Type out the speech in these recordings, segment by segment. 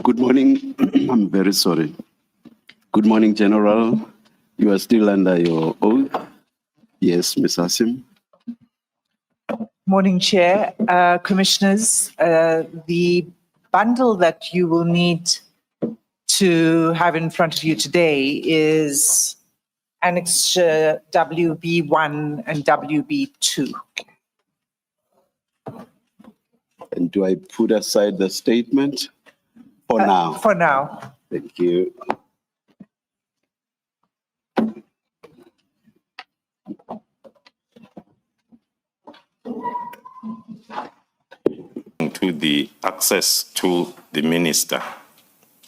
Good morning. I'm very sorry. Good morning, General. You are still under your oath. Yes, Ms. Asim. Morning, Chair. Commissioners, the bundle that you will need to have in front of you today is Annexure WB1 and WB2. And do I put aside the statement for now? For now. Thank you. To the access to the minister.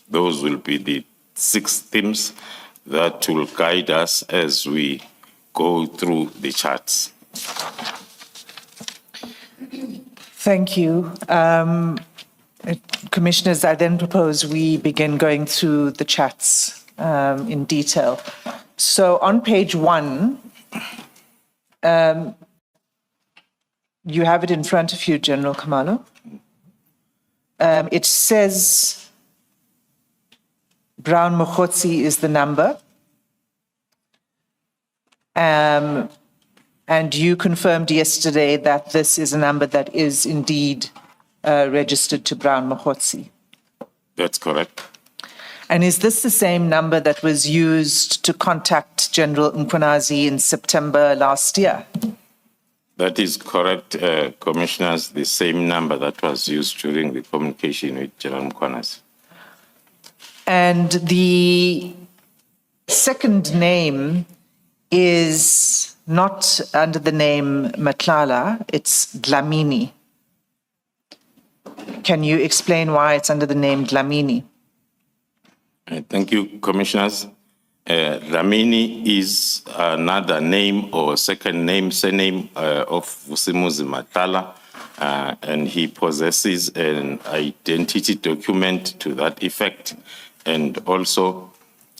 Those will be the 6 themes that will guide us as we go through the charts. Thank you. Commissioners, I then propose we begin going through the chats in detail. So on page 1, you have it in front of you, General Khumalo. It says Brown Mogotsi is the number. And you confirmed yesterday that this is a number that is indeed registered to Brown Mogotsi. That's correct. And is this the same number that was used to contact General Mchunu in September last year? That is correct, Commissioners, the same number that was used during the communication with General Mchunu. And the second name is not under the name Matlala, it's Dlamini. Can you explain why it's under the name Dlamini? Thank you, Commissioners. Dlamini is another name or second name, surname of Vusimuzi Matlala, and he possesses an identity document to that effect. And also,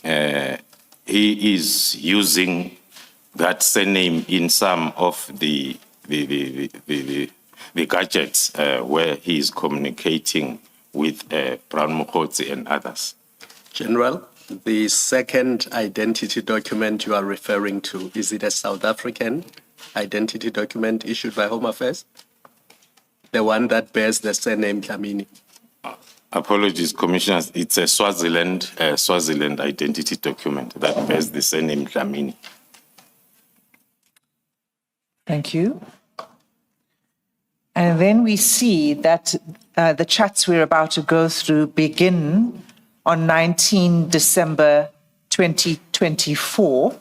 he is using that surname in some of the gadgets where he is communicating with Brown Mogotsi and others. General, the second identity document you are referring to, is it a South African identity document issued by Home Affairs? The one that bears the surname Dlamini? Apologies, Commissioners. It's a Swaziland identity document that bears the surname Dlamini. Thank you. And then we see that the chats we're about to go through begin on 19 December 2024.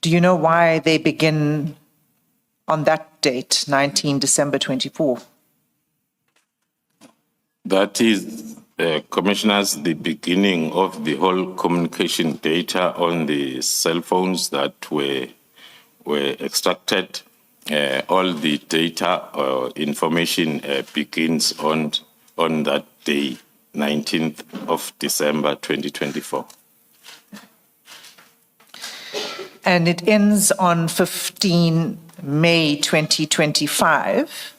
Do you know why they begin on that date, 19 December 24? That is, Commissioners, the beginning of the whole communication data on the cell phones that were extracted. All the data or information begins on that day, 19th of December 2024. And it ends on 15 May 2025.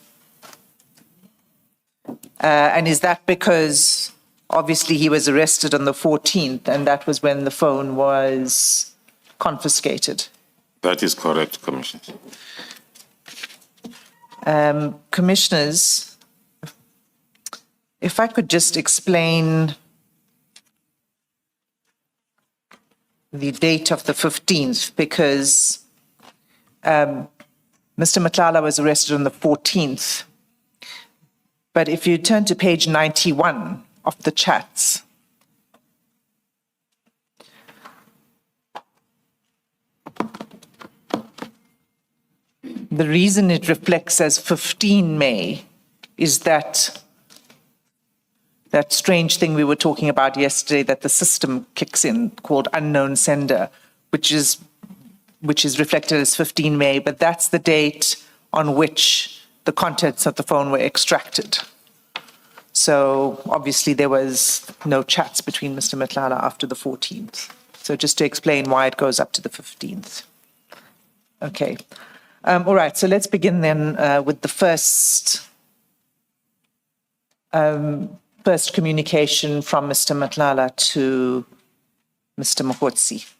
And is that because obviously he was arrested on the 14th and that was when the phone was confiscated? That is correct, Commissioner. Commissioners, if I could just explain the date of the 15th, because Mr. Matlala was arrested on the 14th. But if you turn to page 91 of the chats, the reason it reflects as 15 May is that strange thing we were talking about yesterday, that the system kicks in called unknown sender, which is reflected as 15 May, but that's the date on which the contents of the phone were extracted. So obviously there was no chats between Mr. Matlala after the 14th. So just to explain why it goes up to the 15th. Okay. All right, so let's begin then with the first first communication from Mr. Matlala to Mr. Mogotsi.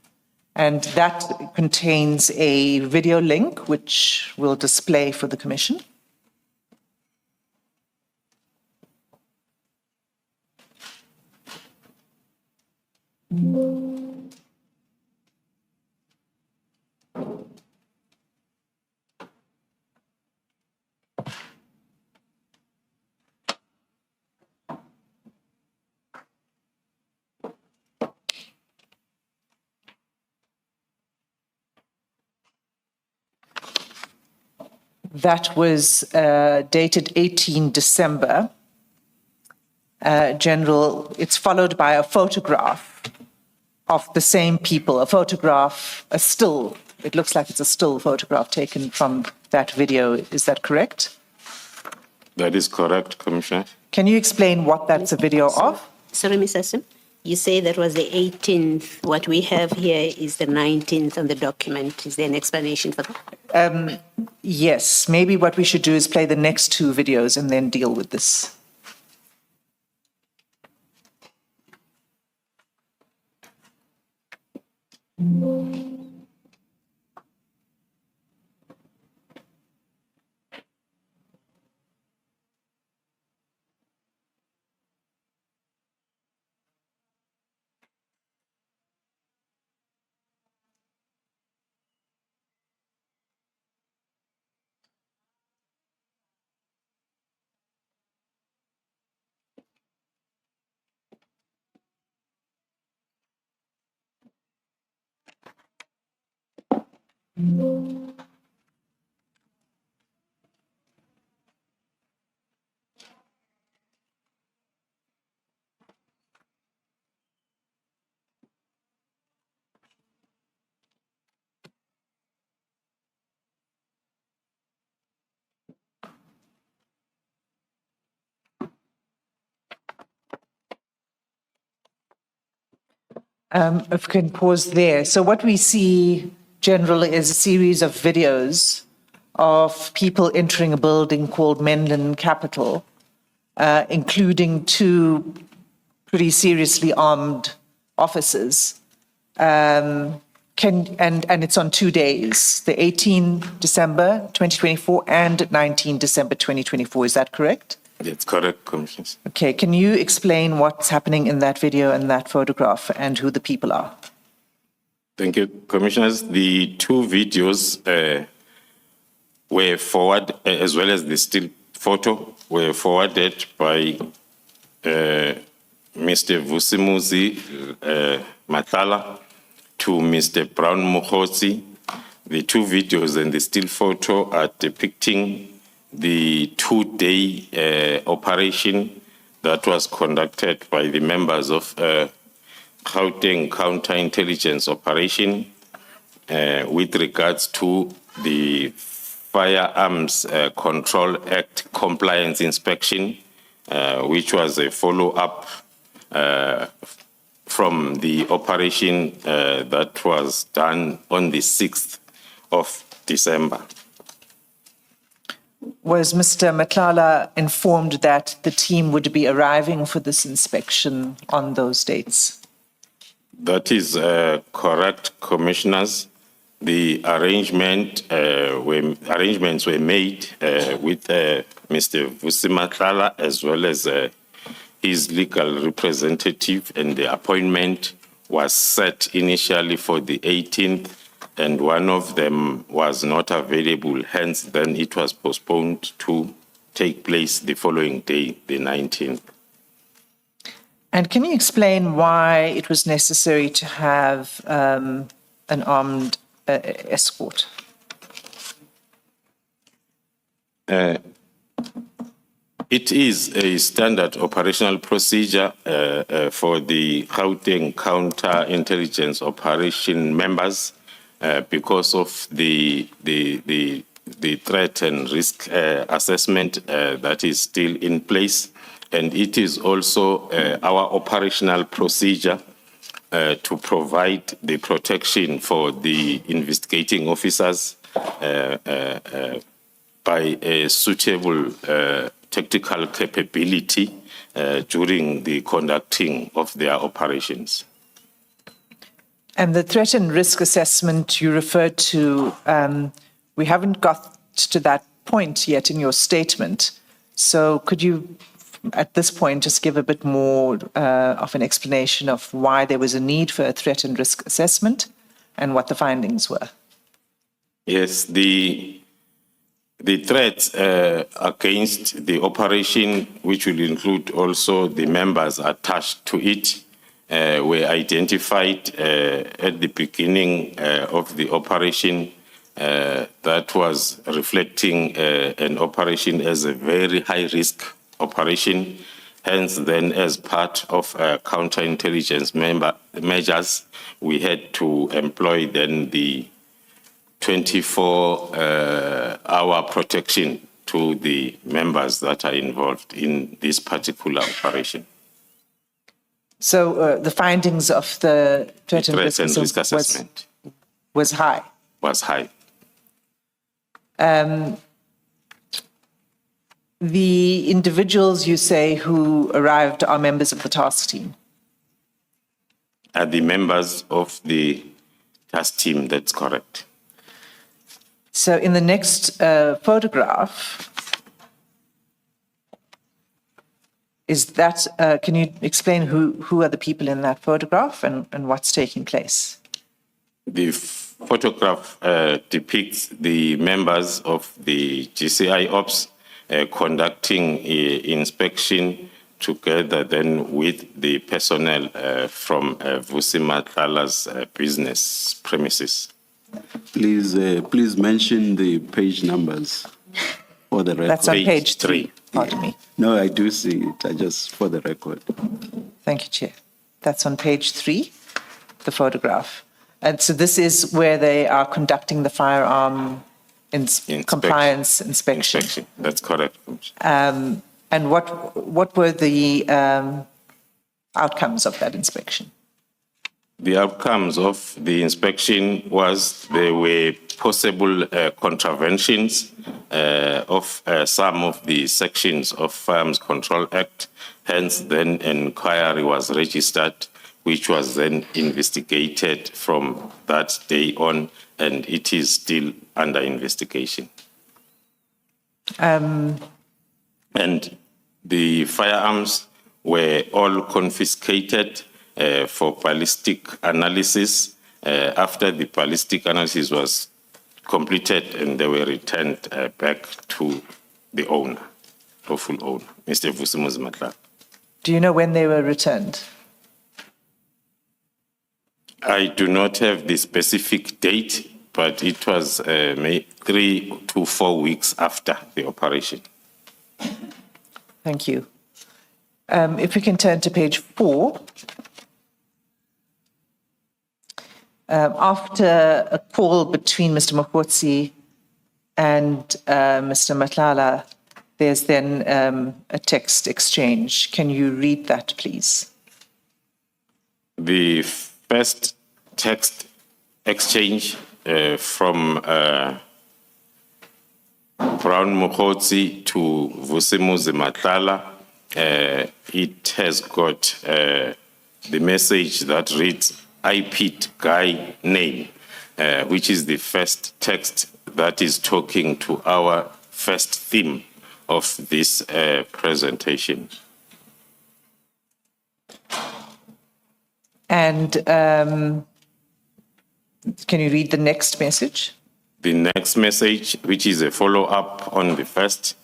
And that contains a video link, which we'll display for the Commission. That was dated 18 December. General, it's followed by a photograph of the same people, a photograph, a still. It looks like it's a still photograph taken from that video. Is that correct? That is correct, Commissioner. Can you explain what that's a video of? Sorry, Mr. Sim. You say that was the 18th. What we have here is the 19th on the document. Is there an explanation for that? Yes, maybe what we should do is play the next two videos and then deal with this. If we can pause there. So what we see generally is a series of videos of people entering a building called Menlyn Capital, including two pretty seriously armed officers. And it's on 2 days, the 18 December 2024 and 19 December 2024. Is that correct? That's correct, Commissioner. Okay, can you explain what's happening in that video and that photograph and who the people are? Thank you, Commissioners. The two videos were forwarded, as well as the still photo, were forwarded by Mr. Vusimuzi Matlala to Mr. Brown Mogotsi. The two videos and the still photo are depicting the 2-day operation that was conducted by the members of Gauteng Counterintelligence Operation with regards to the Firearms Control Act compliance inspection, which was a follow-up from the operation that was done on the 6th of December. Was Mr. Matlala informed that the team would be arriving for this inspection on those dates? That is correct, Commissioners. The arrangements were made with Mr. Vusi Matlala as well as his legal representative, and the appointment was set initially for the 18th, and one of them was not available. Hence, then it was postponed to take place the following day, the 19th. And can you explain why it was necessary to have an armed escort? It is a standard operational procedure for the Gauteng Counterintelligence Operation members because of the threat and risk assessment that is still in place. And it is also our operational procedure to provide the protection for the investigating officers by a suitable tactical capability during the conducting of their operations. And the threat and risk assessment you referred to, we haven't got to that point yet in your statement. So could you, at this point, just give a bit more of an explanation of why there was a need for a threat and risk assessment and what the findings were? Yes, the threats against the operation, which will include also the members attached to it, were identified at the beginning of the operation. That was reflecting an operation as a very high-risk operation. Hence, then, as part of counterintelligence measures, we had to employ then the 24-hour protection to the members that are involved in this particular operation. So the findings of the threat and risk assessment was high? Was high. The individuals you say who arrived are members of the task team? Are the members of the task team, that's correct. So in the next photograph, is that, can you explain who are the people in that photograph and what's taking place? The photograph depicts the members of the GCI Ops conducting inspection together then with the personnel from Vusi Matlala's business premises. Please mention the page numbers for the record. That's on page 3. Page 3. Pardon me. No, I do see it. I just for the record. Thank you, Chair. That's on page 3, the photograph. And so this is where they are conducting the firearm compliance inspection. That's correct. And what were the outcomes of that inspection? The outcomes of the inspection was there were possible contraventions of some of the sections of Firearms Control Act. Hence, then an inquiry was registered, which was then investigated from that day on, and it is still under investigation. And the firearms were all confiscated for ballistic analysis. After the ballistic analysis was completed, and they were returned back to the owner, lawful owner, Mr. Vusi Matlala. Do you know when they were returned? I do not have the specific date, but it was 3 to 4 weeks after the operation. Thank you. If we can turn to page 4. After a call between Mr. Mogotsi and Mr. Matlala, there's then a text exchange. Can you read that, please? The first text exchange from Brown Mogotsi to Vusi Matlala, it has got the message that reads, IPID guy name, which is the first text that is talking to our first theme of this presentation. And can you read the next message? The next message, which is a follow-up on the first,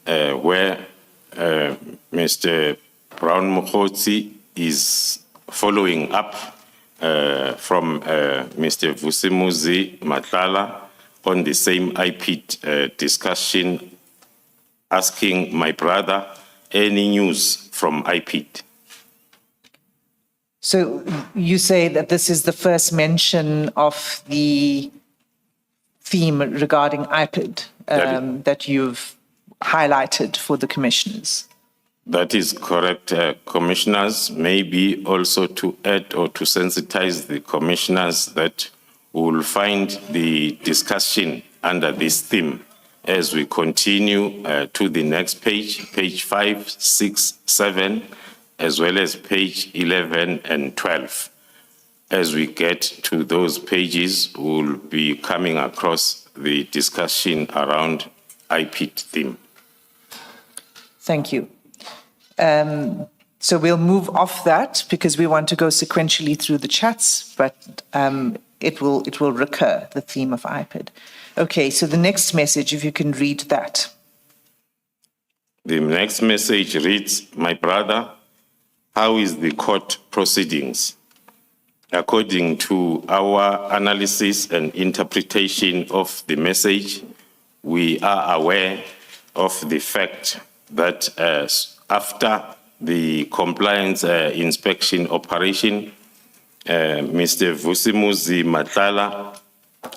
where Mr. Brown Mogotsi is following up from Mr. Vusi Matlala on the same IPID discussion, asking my brother any news from IPID. So you say that this is the first mention of the theme regarding IPID that you've highlighted for the commissioners. That is correct, commissioners. Maybe also to add or to sensitize the commissioners that we will find the discussion under this theme as we continue to the next page, page 5, 6, 7, as well as page 11 and 12. As we get to those pages, we'll be coming across the discussion around IPID theme. Thank you. So we'll move off that because we want to go sequentially through the chats, but it will recur, the theme of IPID. Okay, so the next message, if you can read that. The next message reads, "My brother, how is the court proceedings? According to our analysis and interpretation of the message, we are aware of the fact that after the compliance inspection operation, Mr. Vusimuzi Matlala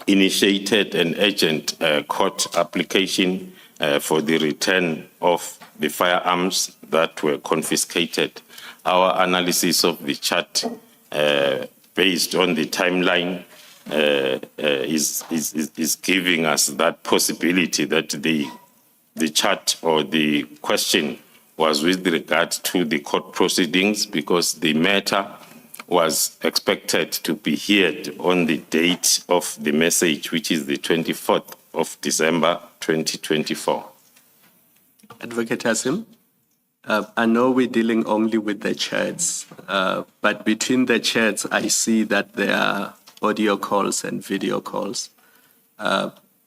initiated an urgent court application for the return of the firearms that were confiscated. Our analysis of the chart based on the timeline is giving us that possibility that the chart or the question was with regard to the court proceedings because the matter was expected to be heard on the date of the message, which is the 24th of December, 2024. Advocate Hasim, I know we're dealing only with the chats, but between the chats, I see that there are audio calls and video calls.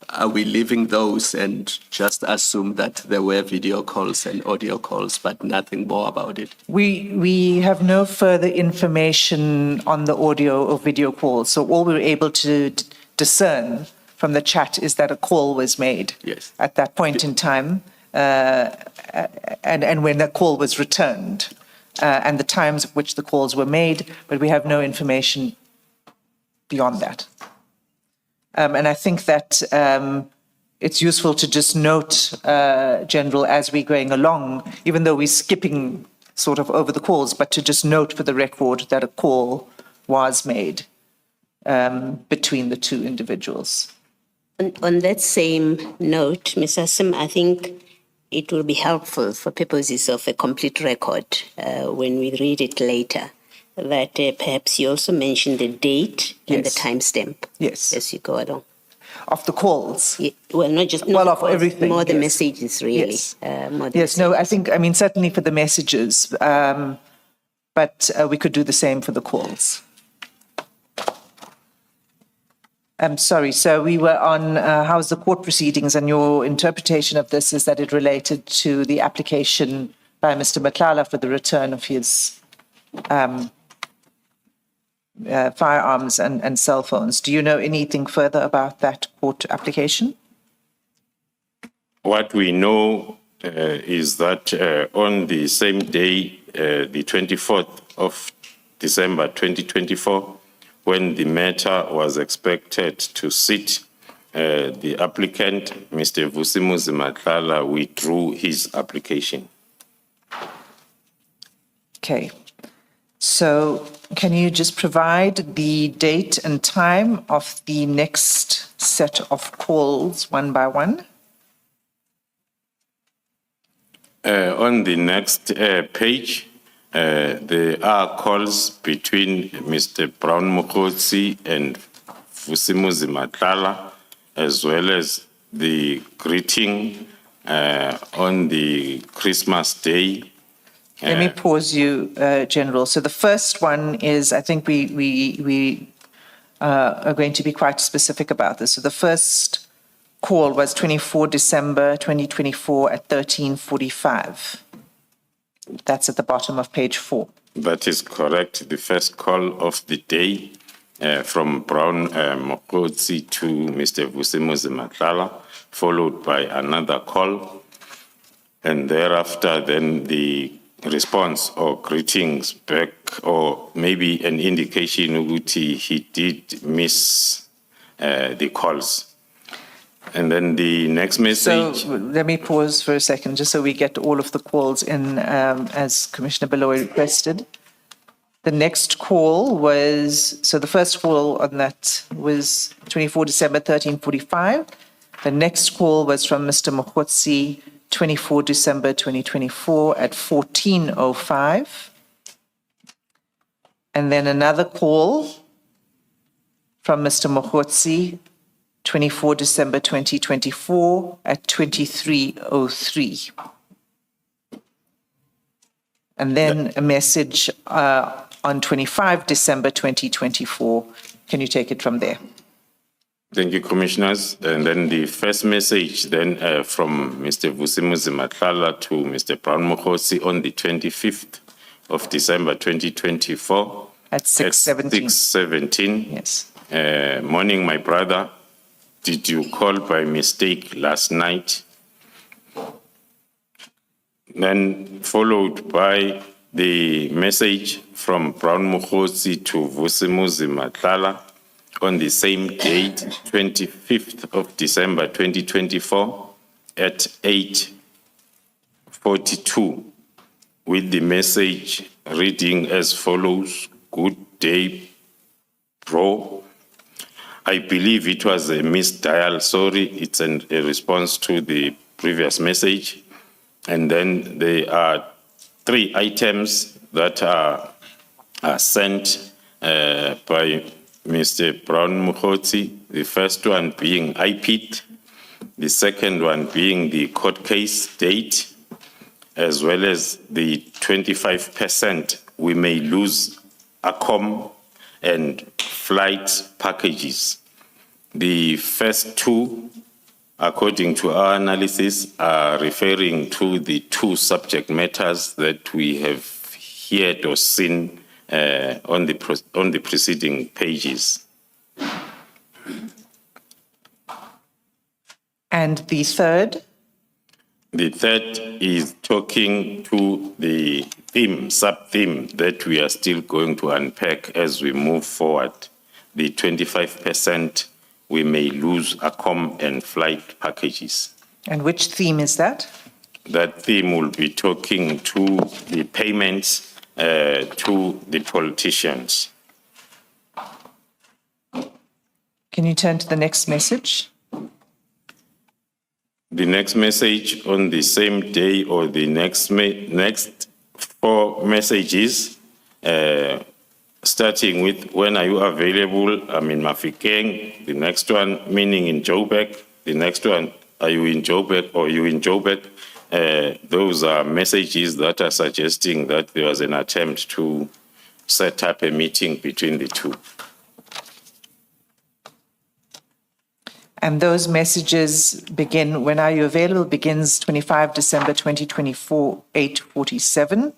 Are we leaving those and just assume that there were video calls and audio calls, but nothing more about it? We have no further information on the audio or video calls, so all we were able to discern from the chat is that a call was made at that point in time, and when the call was returned, and the times at which the calls were made, but we have no information beyond that. And I think that it's useful to just note, General, as we're going along, even though we're skipping sort of over the calls, but to just note for the record that a call was made between the two individuals. On that same note, Ms. Hasim, I think it will be helpful for purposes of a complete record when we read it later, that perhaps you also mention the date and the timestamp as you go along. Of the calls? Yeah, well, not just... Well, of everything. More the messages, really. Yes. No, I think, I mean, certainly for the messages, but we could do the same for the calls. I'm sorry, so we were on how's the court proceedings, and your interpretation of this is that it related to the application by Mr. Matlala for the return of his firearms and cell phones. Do you know anything further about that court application? What we know is that on the same day, the 24th of December 2024, when the matter was expected to sit, the applicant, Mr. Vusimuzi Matlala, withdrew his application. Okay. So can you just provide the date and time of the next set of calls one by one? On the next page, there are calls between Mr. Brown Mogotsi and Vusimuzi Matlala, as well as the greeting on the Christmas Day. Let me pause you, General. So the first one is, I think we are going to be quite specific about this. So the first call was 24 December 2024 at 13:45. That's at the bottom of page 4. That is correct. The first call of the day from Brown Mogotsi to Mr. Vusimuzi Matlala, followed by another call. And thereafter, then the response or greetings back, or maybe an indication that he did miss the calls. And then the next message. So let me pause for a second, just so we get all of the calls in as Commissioner Beloy requested. The next call was, so the first call on that was 24 December 13:45. The next call was from Mr. Mogotsi, 24 December 2024 at 14:05. And then another call from Mr. Mogotsi, 24 December 2024 at 23:03. And then a message on 25 December 2024. Can you take it from there? Thank you, Commissioners. And then the first message then from Mr. Vusimuzi Matlala to Mr. Brown Mogotsi on the 25th of December 2024. At 6:17. 6:17. Yes. Morning, my brother. Did you call by mistake last night? Then followed by the message from Brown Mogotsi to Vusimuzi Matlala on the same date, 25th of December 2024 at 8:42, with the message reading as follows: Good day, bro. I believe it was a missed dial. Sorry, it's a response to the previous message. And then there are 3 items that are sent by Mr. Brown Mogotsi, the first one being IPID, the second one being the court case date, as well as the 25% we may lose ACOM and flight packages. The first 2, according to our analysis, are referring to the 2 subject matters that we have heard or seen on the preceding pages. And the third? The third is talking to the sub-theme that we are still going to unpack as we move forward. The 25% we may lose ACOM and flight packages. And which theme is that? That theme will be talking to the payments to the politicians. Can you turn to the next message? The next message on the same day, or the next 4 messages, starting with when are you available? I'm in Mafikeng. The next one, meaning in Joburg. The next one, are you in Joburg or you in Joburg? Those are messages that are suggesting that there was an attempt to set up a meeting between the 2. And those messages begin, when are you available, begins 25 December 2024, 8:47.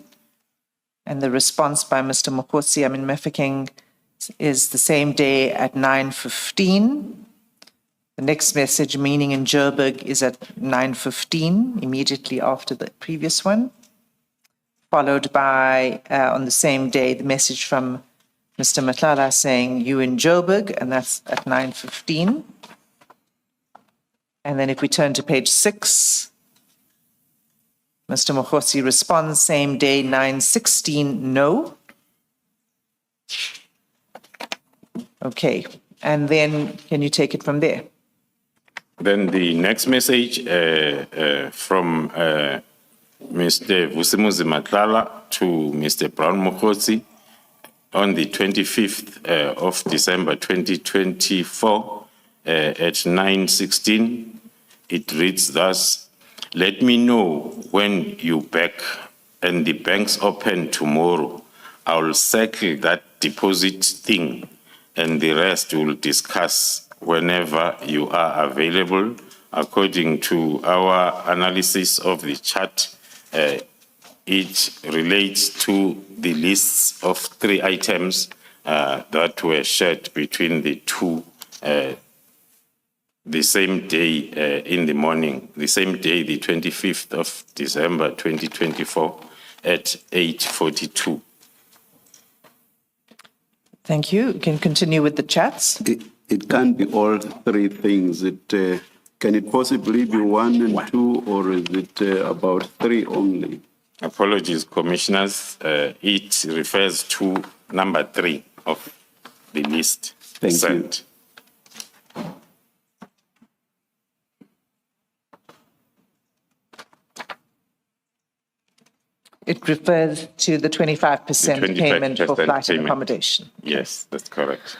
And the response by Mr. Mogotsi, I'm in Mafeking, is the same day at 9:15. The next message, meaning in Joburg, is at 9:15, immediately after the previous one. Followed by, on the same day, the message from Mr. Matlala saying, you in Joburg, and that's at 9:15. And then if we turn to page 6, Mr. Mogotsi responds, same day, 9:16, no. Okay, and then can you take it from there? Then the next message from Mr. Vusimuzi Matlala to Mr. Brown Mogotsi on the 25th of December 2024 at 9:16. It reads thus: let me know when you back and the banks open tomorrow. I'll settle that deposit thing and the rest we'll discuss whenever you are available. According to our analysis of the chart, it relates to the lists of 3 items that were shared between the 2 the same day in the morning, the same day, the 25th of December 2024 at 8:42. Thank you. You can continue with the chats. It can't be all 3 things. Can it possibly be 1 and 2, or is it about 3 only? Apologies, Commissioners. It refers to number 3 of the list Thank sent. you. It refers to the 25% payment for 25% flight and payment. accommodation. Yes, that's correct.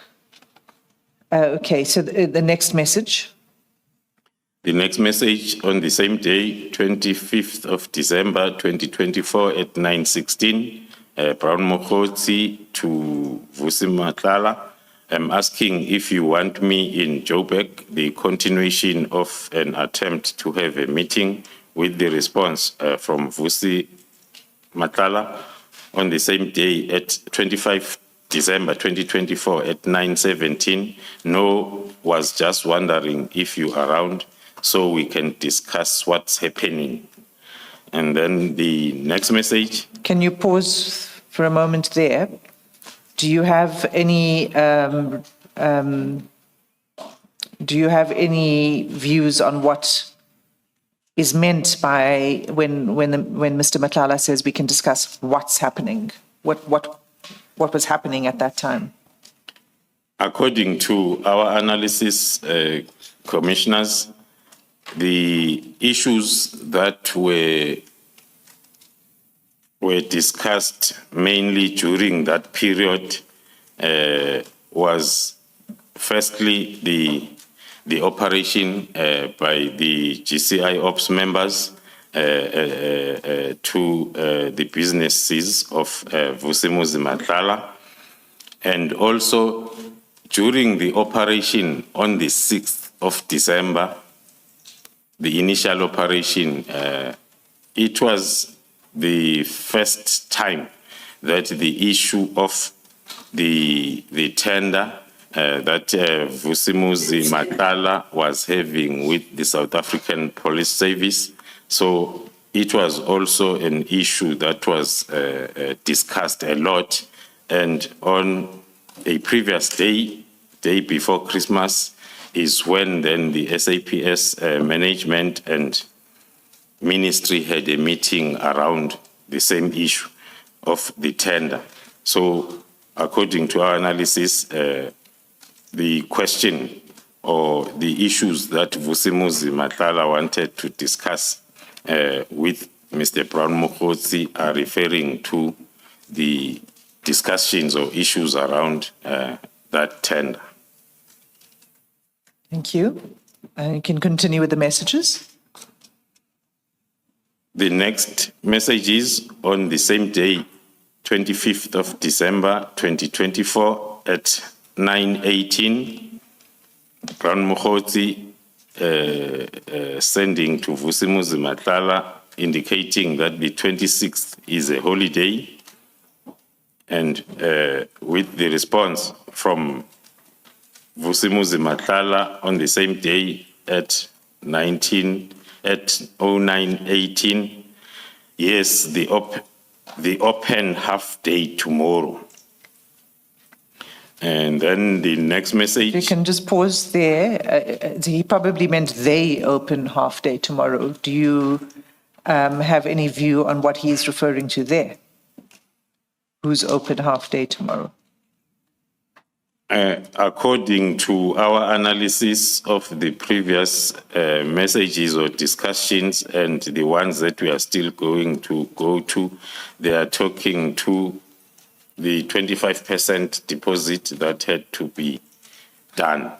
Okay, so the next message. The next message on the same day, 25th of December 2024 at 9:16, Brown Mogotsi to Vusi Matlala. I'm asking if you want me in Joburg, the continuation of an attempt to have a meeting with the response from Vusi Matlala on the same day at 25 December 2024 at 9:17. No, was just wondering if you are around so we can discuss what's happening. And then the next message. Can you pause for a moment there? Do you have any views on what is meant by when Mr. Matlala says we can discuss what's happening? What was happening at that time? According to our analysis, commissioners, the issues that were discussed mainly during that period was firstly the operation by the GCI ops members to the businesses of Vusimuzi Matlala, and also during the operation on the 6th of December, the initial operation, it was the first time that the issue of the tender that Vusimuzi Matlala was having with the South African Police Service. So it was also an issue that was discussed a lot. And on a previous day before Christmas, is when then the SAPS management and ministry had a meeting around the same issue of the tender. So according to our analysis, the question or the issues that Vusimuzi Matlala wanted to discuss with Mr. Brown Mogotsi are referring to the discussions or issues around that tender. Thank you. You can continue with the messages. The next message is on the same day, 25th of December 2024 at 9:18, Brown Mogotsi sending to Vusimuzi Matlala indicating that the 26th is a holiday, and with the response from Vusimuzi Matlala on the same day at 09:18, yes, the open half day tomorrow. And then the next message. You can just pause there. He probably meant they open half day tomorrow. Do you have any view on what he is referring to there? Who's open half day tomorrow? According to our analysis of the previous messages or discussions and the ones that we are still going to go to, they are talking to the 25% deposit that had to be done.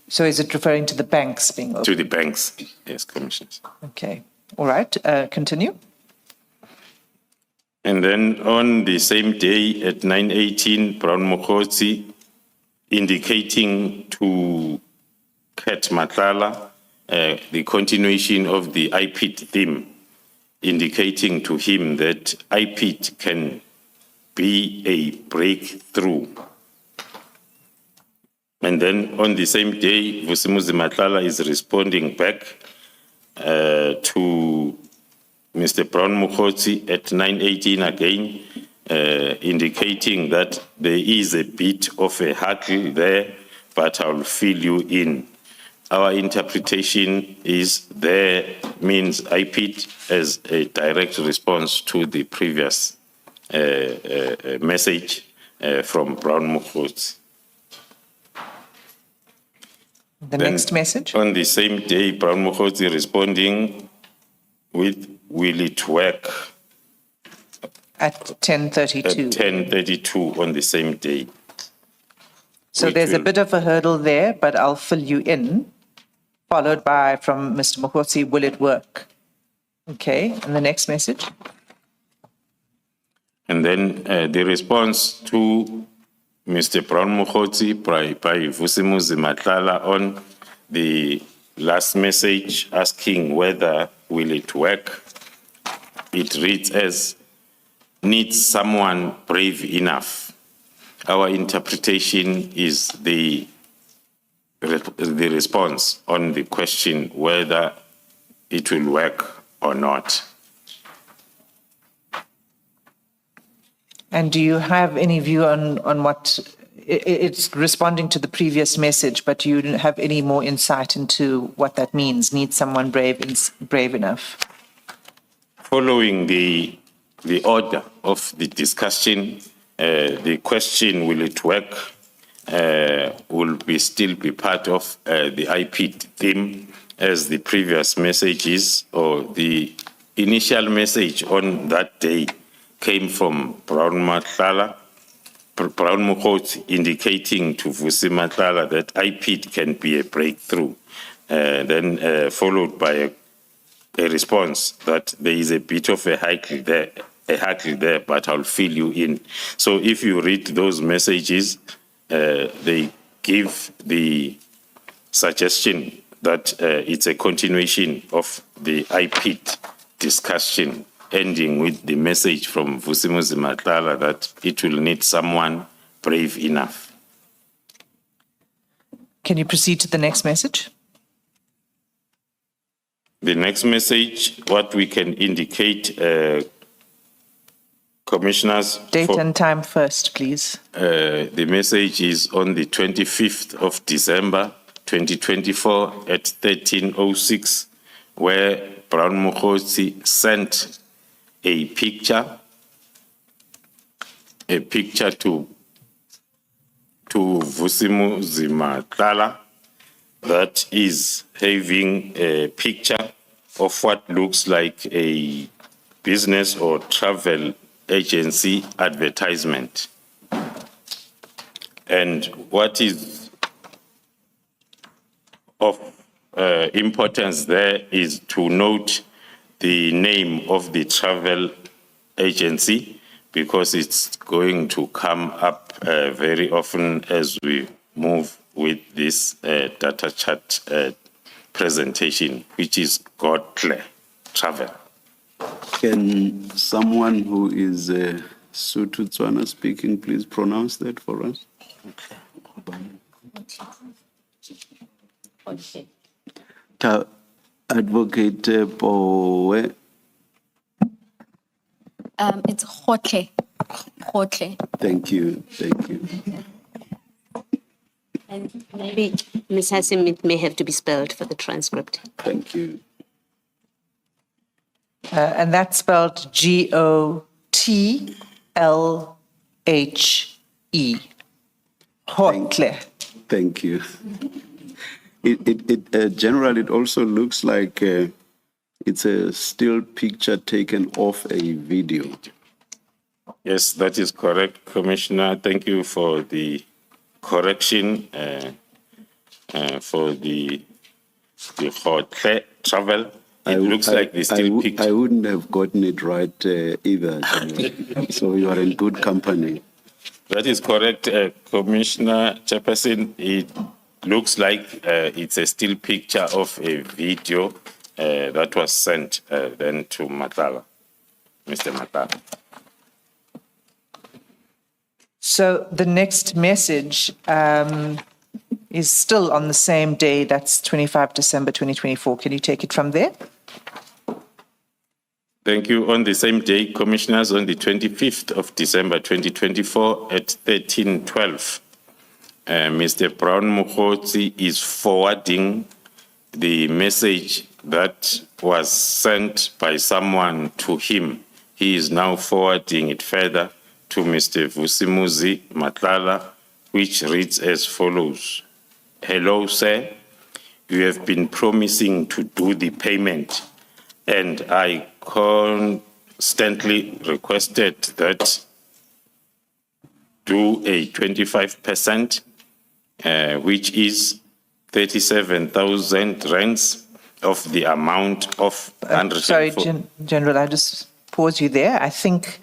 So is it referring to the banks being open? To the banks, yes, commissioners. Okay. All right. Continue. And then on the same day at 9:18, Brown Mogotsi indicating to Kat Matlala the continuation of the IPID theme, indicating to him that IPID can be a breakthrough. And then on the same day, Vusimuzi Matlala is responding back to Mr. Brown Mogotsi at 9:18 again, indicating that there is a bit of a hurdle there, but I'll fill you in. Our interpretation is there means IPID as a direct response to the previous message from Brown Mogotsi. The next message. On the same day, Brown Mogotsi responding with, will it work? At 10:32. At 10:32 on the same day. So which there's a will- bit of a hurdle there, but I'll fill you in, followed by from Mr. Mogotsi, will it work? Okay, and the next message? And then the response to Mr. Brown Mogotsi by Vusimuzi Matlala on the last message asking whether will it work. It reads as, needs someone brave enough. Our interpretation is the response on the question whether it will work or not. And do you have any view on what, it's responding to the previous message, but do you have any more insight into what that means, need someone brave enough? Following the order of the discussion, the question, will it work, will still be part of the IPID theme as the previous messages or the initial message on that day came from Brown Mogotsi indicating to Vusi Matlala that IPID can be a breakthrough, then followed by a response that there is a bit of a hurdle there, but I'll fill you in. So if you read those messages, they give the suggestion that it's a continuation of the IPID discussion, ending with the message from Vusimuzi Matlala that it will need someone brave enough. Can you proceed to the next message? The next message, what we can indicate, commissioners. Date and time first, please. The message is on the 25th of December, 2024 at 13:06, where Brown Mogotsi sent a picture to Vusimuzi Matlala that is having a picture of what looks like a business or travel agency advertisement. And what is of importance there is to note the name of the travel agency, because it's going to come up very often as we move with this data chart presentation, which is Godclear Travel. Can someone who is Sotho Tswana speaking please pronounce that for us? Advocate Poe. It's Hotle. Hotle. Thank you. Thank you. And maybe, Ms. Hassim, it may have to be spelled for the transcript. Thank you. And that's spelled Gotlhe. Hotle. Thank you. Generally, it also looks like it's a still picture taken off a video. Yes, that is correct, Commissioner. Thank you for the correction for the Hotle Travel. It looks like the still picture. I wouldn't have gotten it right either. So you are in good company. That is correct, Commissioner Chairperson. It looks like it's a still picture of a video that was sent then to Matlala, Mr. Matlala. So the next message is still on the same day, that's 25 December 2024. Can you take it from there? Thank you. On the same day, Commissioners, on the 25th of December 2024 at 13:12, Mr. Brown Mogotsi is forwarding the message that was sent by someone to him. He is now forwarding it further to Mr. Vusimuzi Matlala, which reads as follows. Hello, sir. You have been promising to do the payment, and I sternly requested that do a 25%, which is 37,000 rands of the amount of 100. Sorry, General, I just pause you there. I think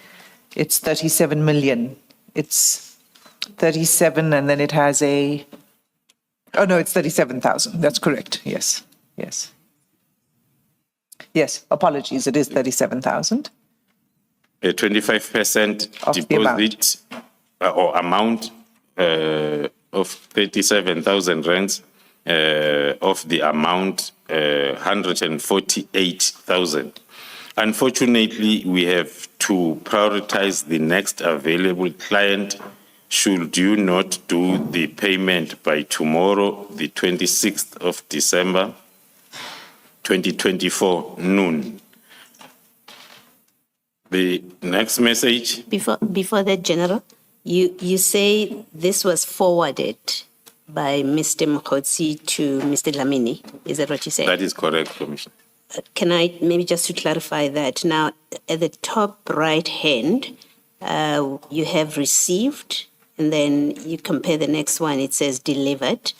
it's 37 million. It's 37 and then it has a, oh no, it's 37,000. That's correct. Yes, yes. Yes, apologies, it is 37,000. A 25% Of the amount. deposit or amount of 37,000 rands of the amount 148,000. Unfortunately, we have to prioritize the next available client should you not do the payment by tomorrow, the 26th of December, 2024 noon. The next message. Before that, General, you say this was forwarded by Mr. Mogotsi to Mr. Lamini. Is that what you say? That is correct, Commissioner. Can I maybe just to clarify that now at the top right hand, you have received, and then you compare the next one, it says delivered.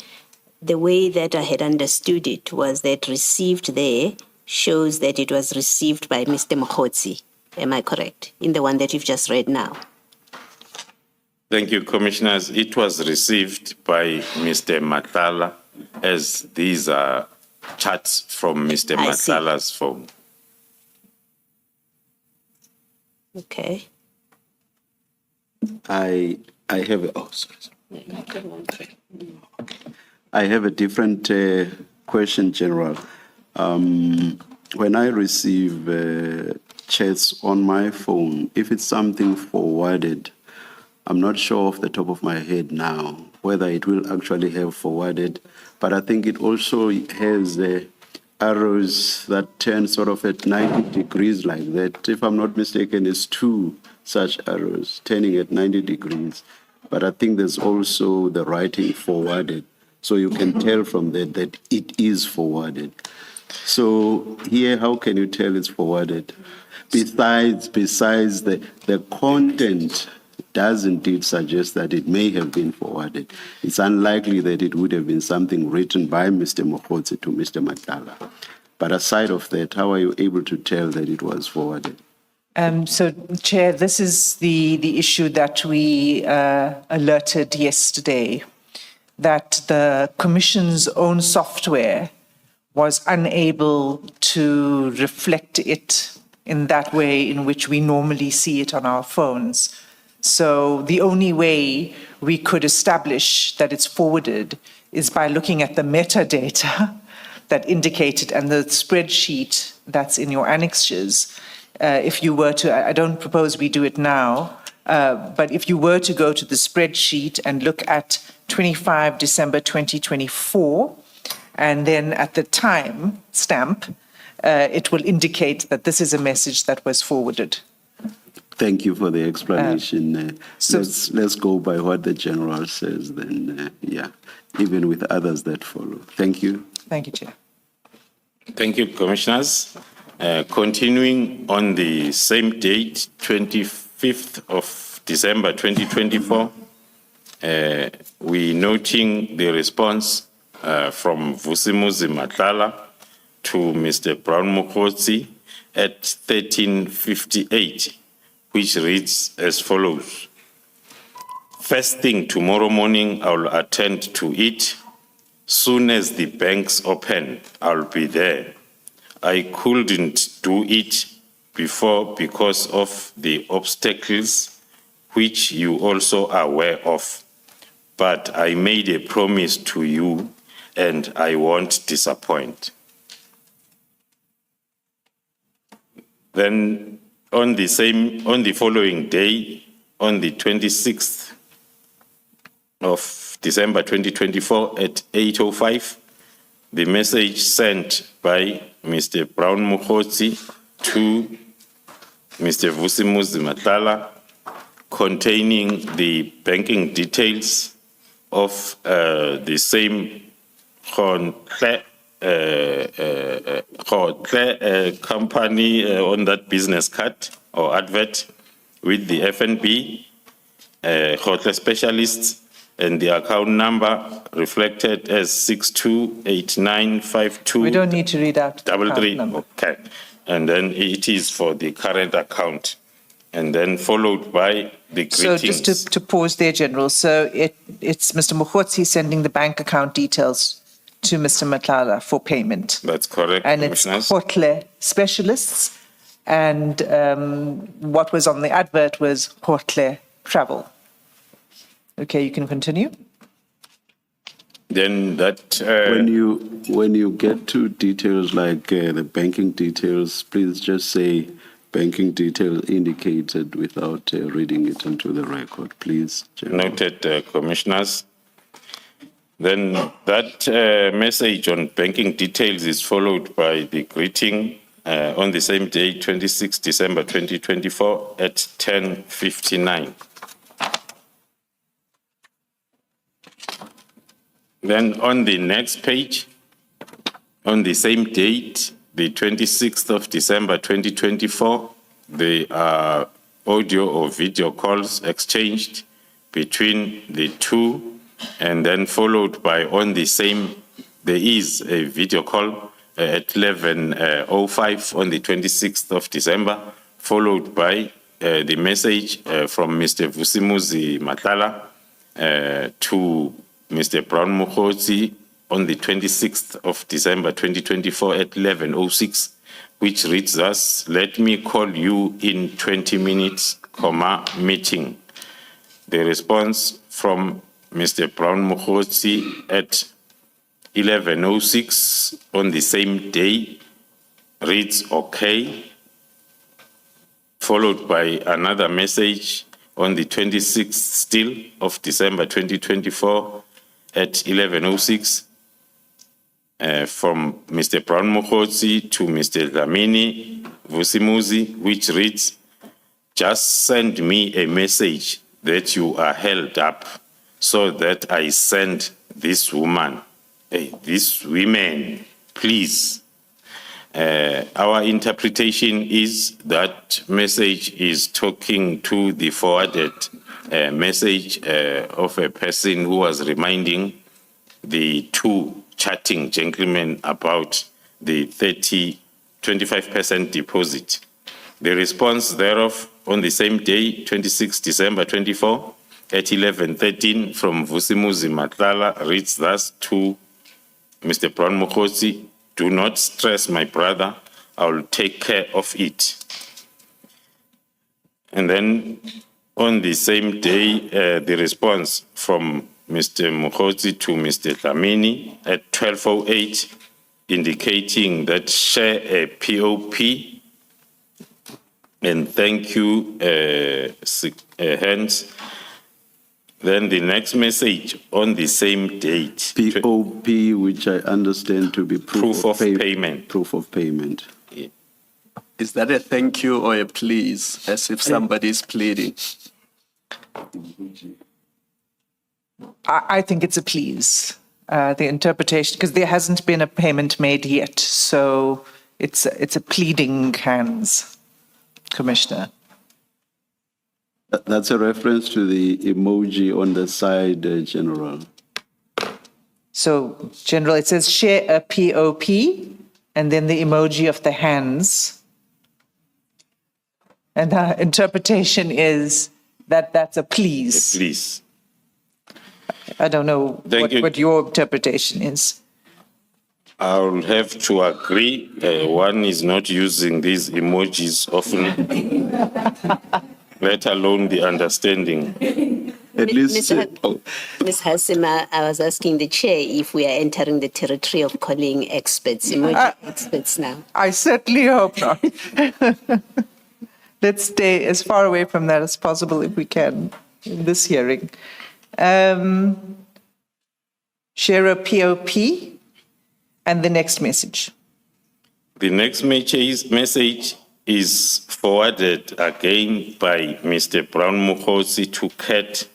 The way that I had understood it was that received there shows that it was received by Mr. Mogotsi. Am I correct? In the one that you've just read now. Thank you, Commissioners. It was received by Mr. Matlala, as these are chats from Mr. I see. Matlala's phone. Okay. I have a, I have a different question, General. When I receive chats on my phone, if it's something forwarded, I'm not sure off the top of my head now whether it will actually have forwarded, but I think it also has arrows that turn sort of at 90 degrees like that. If I'm not mistaken, it's two such arrows turning at 90 degrees. But I think there's also the writing forwarded. So you can tell from that that it is forwarded. So here, how can you tell it's forwarded? Besides the content does indeed suggest that it may have been forwarded. It's unlikely that it would have been something written by Mr. Mogotsi to Mr. Matlala. But aside of that, how are you able to tell that it was forwarded? So, Chair, this is the issue that we alerted yesterday, that the Commission's own software was unable to reflect it in that way in which we normally see it on our phones. So the only way we could establish that it's forwarded is by looking at the metadata that indicated and the spreadsheet that's in your annexures. If you were to, I don't propose we do it now, but if you were to go to the spreadsheet and look at 25 December 2024, and then at the time stamp, it will indicate that this is a message that was forwarded. Thank you for the explanation. Let's go by what the General says then, even with others that follow. Thank you. Thank you, Chair. Thank you, Commissioners. Continuing on the same date, 25th of December 2024, we noting the response from Vusimuzi Matlala to Mr. Brown Mogotsi at 13:58, which reads as follows. First thing tomorrow morning, I'll attend to it. Soon as the banks open, I'll be there. I couldn't do it before because of the obstacles, which you also are aware of. But I made a promise to you, and I won't disappoint. Then on the following day, on the 26th of December 2024 at 8:05, the message sent by Mr. Brown Mogotsi to Mr. Vusimuzi Matlala containing the banking details of the same company on that business card or advert with the FNB, hotel specialists, and the account number reflected as 628952. We don't need to read out the Double account three, number. okay. And then it is for the current account, and then followed by the So greetings. just to pause there, General. So it's Mr. Mogotsi sending the bank account details to Mr. Matlala for payment. That's correct, And it's Commissioners. hotel specialists. And what was on the advert was hotel travel. Okay, you can continue. Then that, When you get to details like the banking details, please just say banking details indicated without reading it into the record, please. General. noted, Commissioners. Then that message on banking details is followed by the greeting on the same day, 26 December 2024 at 10:59. Then on the next page, on the same date, the 26th of December 2024, there are audio or video calls exchanged between the two, and then followed by on the same, there is a video call at 11:05 on the 26th of December, followed by the message from Mr. Vusimuzi Matlala to Mr. Brown Mogotsi on the 26th of December 2024 at 11:06, which reads thus, "Let me call you in 20 minutes, meeting." The response from Mr. Brown Mogotsi at 11:06 on the same day reads, "Okay," followed by another message on the 26th still of December 2024 at 11:06 from Mr. Brown Mogotsi to Mr. Dlamini Vusimuzi, which reads, "Just send me a message that you are held up so that I send this woman, these women, please." Our interpretation is that message is talking to the forwarded message of a person who was reminding the two chatting gentlemen about the 25% deposit. The response thereof on the same day, 26 December 24, at 11:13 from Vusimuzi Matlala reads thus to Mr. Brown Mogotsi, "Do not stress, my brother, I will take care of it." And then on the same day, the response from Mr. Mogotsi to Mr. Dlamini at 12:08, indicating that share a POP and thank you, hence. Then the next message on the same date. POP, which I understand to be Proof of payment. Proof of payment. Is that a thank you or a please, as if somebody is pleading? I think it's a please, the interpretation, because there hasn't been a payment made yet. So it's a pleading hands, Commissioner. That's a reference to the emoji on the side, General. So, General, it says share a POP and then the emoji of the hands. And our interpretation is that that's a please. Please. I don't know what your interpretation is. I'll have to agree. One is not using these emojis often, let alone the understanding. At least, Ms. Hasima, I was asking the chair if we are entering the territory of calling experts, emoji experts now. I certainly hope not. Let's stay as far away from that as possible if we can in this hearing. Share a POP and the next message. The next message is forwarded again by Mr. Brown Mogotsi to Kat.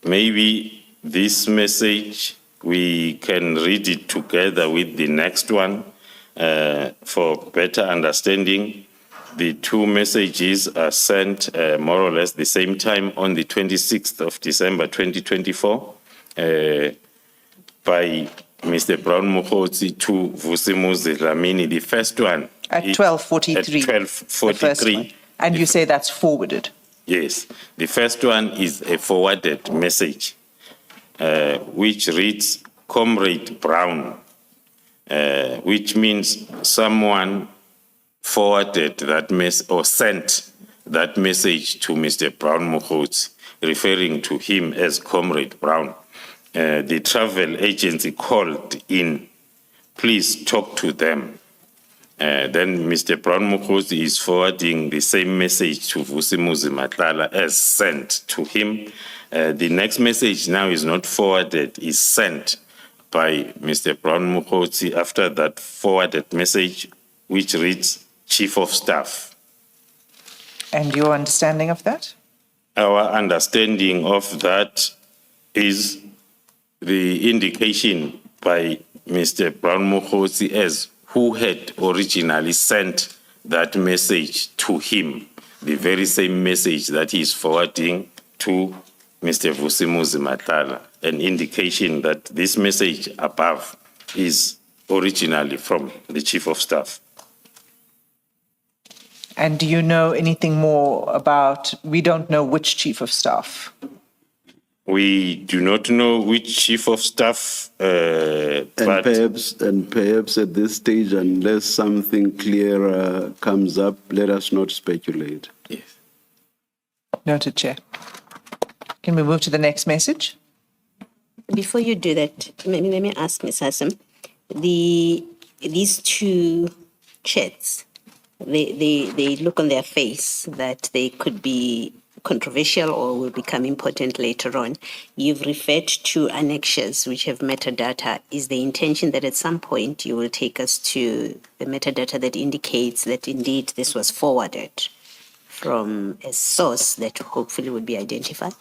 Maybe this message, we can read it together with the next one for better understanding. The two messages are sent more or less the same time on the 26th of December 2024 by Mr. Brown Mogotsi to Vusimuzi Dlamini. The first one At is 12:43. At the first 12:43. one. And you say that's forwarded. Yes, the first one is a forwarded message, which reads, Comrade Brown, which means someone forwarded that message or sent that message to Mr. Brown Mogotsi, referring to him as Comrade Brown. The travel agency called in, please talk to them. Then Mr. Brown Mogotsi is forwarding the same message to Vusimuzi Matlala as sent to him. The next message now is not forwarded, is sent by Mr. Brown Mogotsi after that forwarded message, which reads, Chief of Staff. And your understanding of that? Our understanding of that is the indication by Mr. Brown Mogotsi as who had originally sent that message to him, the very same message that he is forwarding to Mr. Vusimuzi Matlala, an indication that this message above is originally from the Chief of Staff. And do you know anything more about, we don't know which Chief of Staff? We do not know which Chief of Staff, And perhaps at this stage, unless something clearer comes up, let us not speculate. Yes. Noted, Chair. Can we move to the next message? Before you do that, let me ask Ms. Hassan, these two chats, they look on their face that they could be controversial or will become important later on. You've referred to annexures which have metadata. Is the intention that at some point you will take us to the metadata that indicates that indeed this was forwarded from a source that hopefully would be identified?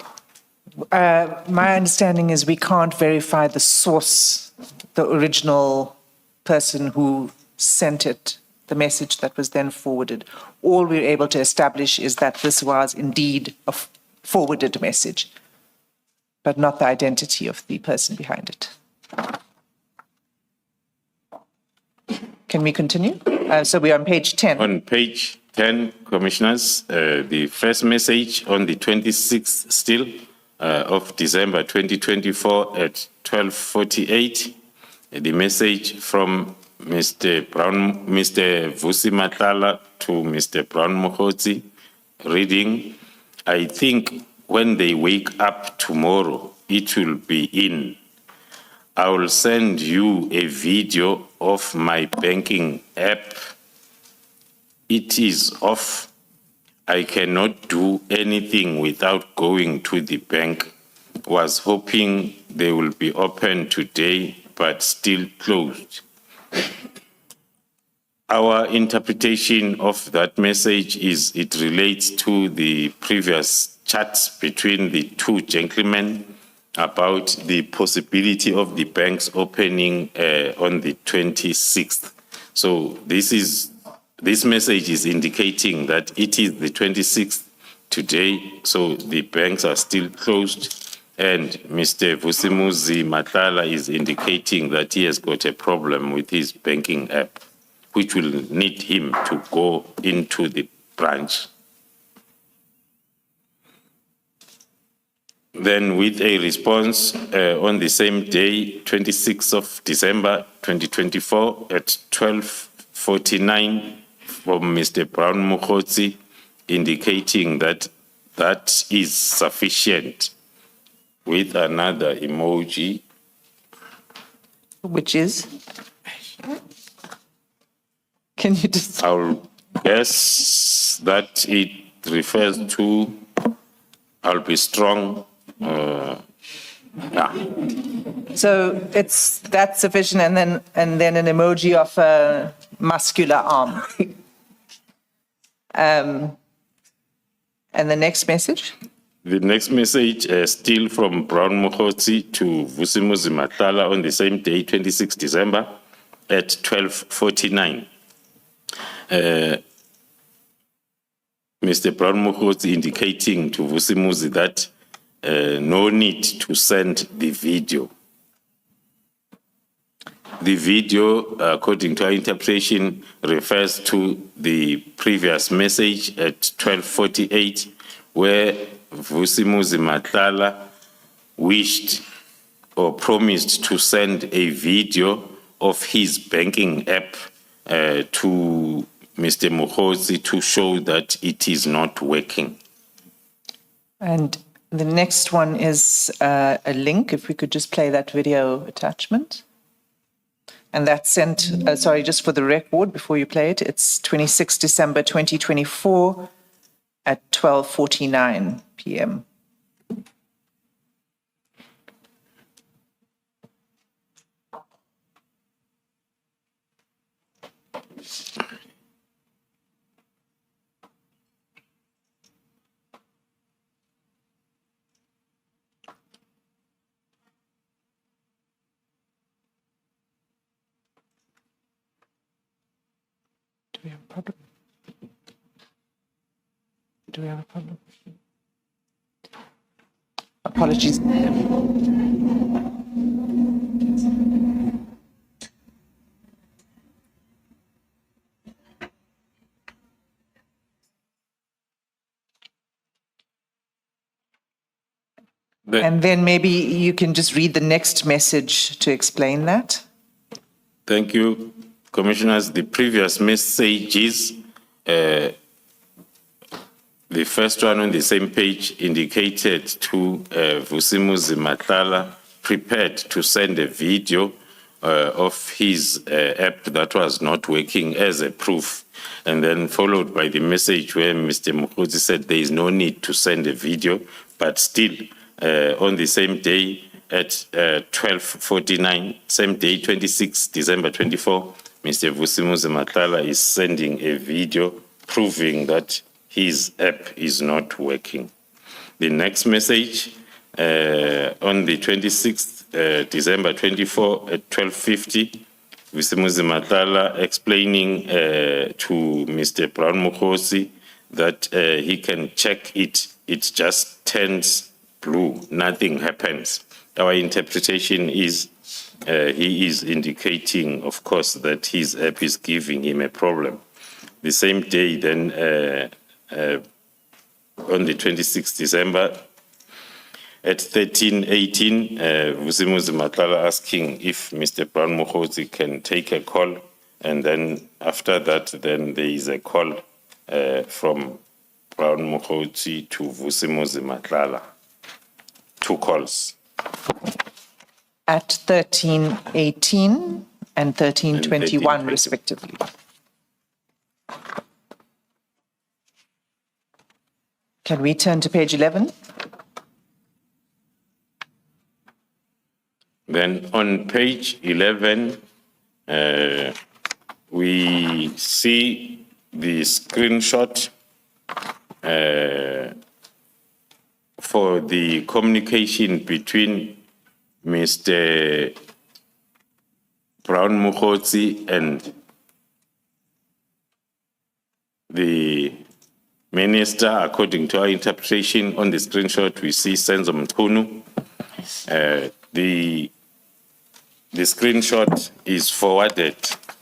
My understanding is we can't verify the source, the original person who sent it, the message that was then forwarded. All we're able to establish is that this was indeed a forwarded message, but not the identity of the person behind it. Can we continue? So we're on page 10. On page 10, Commissioners, the first message on the 26th still of December 2024 at 12:48, the message from Mr. Vusi Matlala to Mr. Brown Mogotsi, reading, I think when they wake up tomorrow, it will be in. I will send you a video of my banking app. It is off. I cannot do anything without going to the bank. Was hoping they will be open today, but still closed. Our interpretation of that message is it relates to the previous chats between the two gentlemen about the possibility of the banks opening on the 26th. So this message is indicating that it is the 26th today, so the banks are still closed, and Mr. Vusimuzi Matlala is indicating that he has got a problem with his banking app, which will need him to go into the branch. Then with a response on the same day, 26th of December 2024 at 12:49 from Mr. Brown Mogotsi, indicating that that is sufficient, with another emoji. Which is? Can you just? I'll guess that it refers to, I'll be strong. Yeah. So that's sufficient, and then an emoji of a muscular arm. And the next message? The next message, still from Brown Mogotsi to Vusimuzi Matlala on the same day, 26 December at 12:49. Mr. Brown Mogotsi indicating to Vusimuzi that no need to send the video. The video, according to our interpretation, refers to the previous message at 12:48, where Vusimuzi Matlala wished or promised to send a video of his banking app to Mr. Mogotsi to show that it is not working. And the next one is a link, if we could just play that video attachment. And that's sent, sorry, just for the record, before you play it, it's 26 December 2024 at 12:49 p.m. Do we have a problem? Do we have a problem? Apologies. And then maybe you can just read the next message to explain that. Thank you, Commissioners. The previous messages, the first one on the same page indicated to Vusimuzi Matlala, prepared to send a video of his app that was not working as a proof, and then followed by the message where Mr. Mogotsi said there is no need to send a video, but still on the same day at 12:49, same day, 26 December 24, Mr. Vusimuzi Matlala is sending a video proving that his app is not working. The next message on the 26th December 24 at 12:50, Vusimuzi Matlala explaining to Mr. Brown Mogotsi that he can check it. It just turns blue, nothing happens. Our interpretation is he is indicating, of course, that his app is giving him a problem. The same day then, on the 26th December, at 13:18, Vusimuzi Matlala asking if Mr. Brown Mogotsi can take a call, and then after that, then there is a call from Brown Mogotsi to Vusimuzi Matlala. 2 calls. At 13:18 and 13:21, respectively. Can we turn to page 11? Then on page 11, we see the screenshot for the communication between Mr. Brown Mogotsi and the minister. According to our interpretation, on the screenshot, we see Senzo Mchunu. The screenshot is forwarded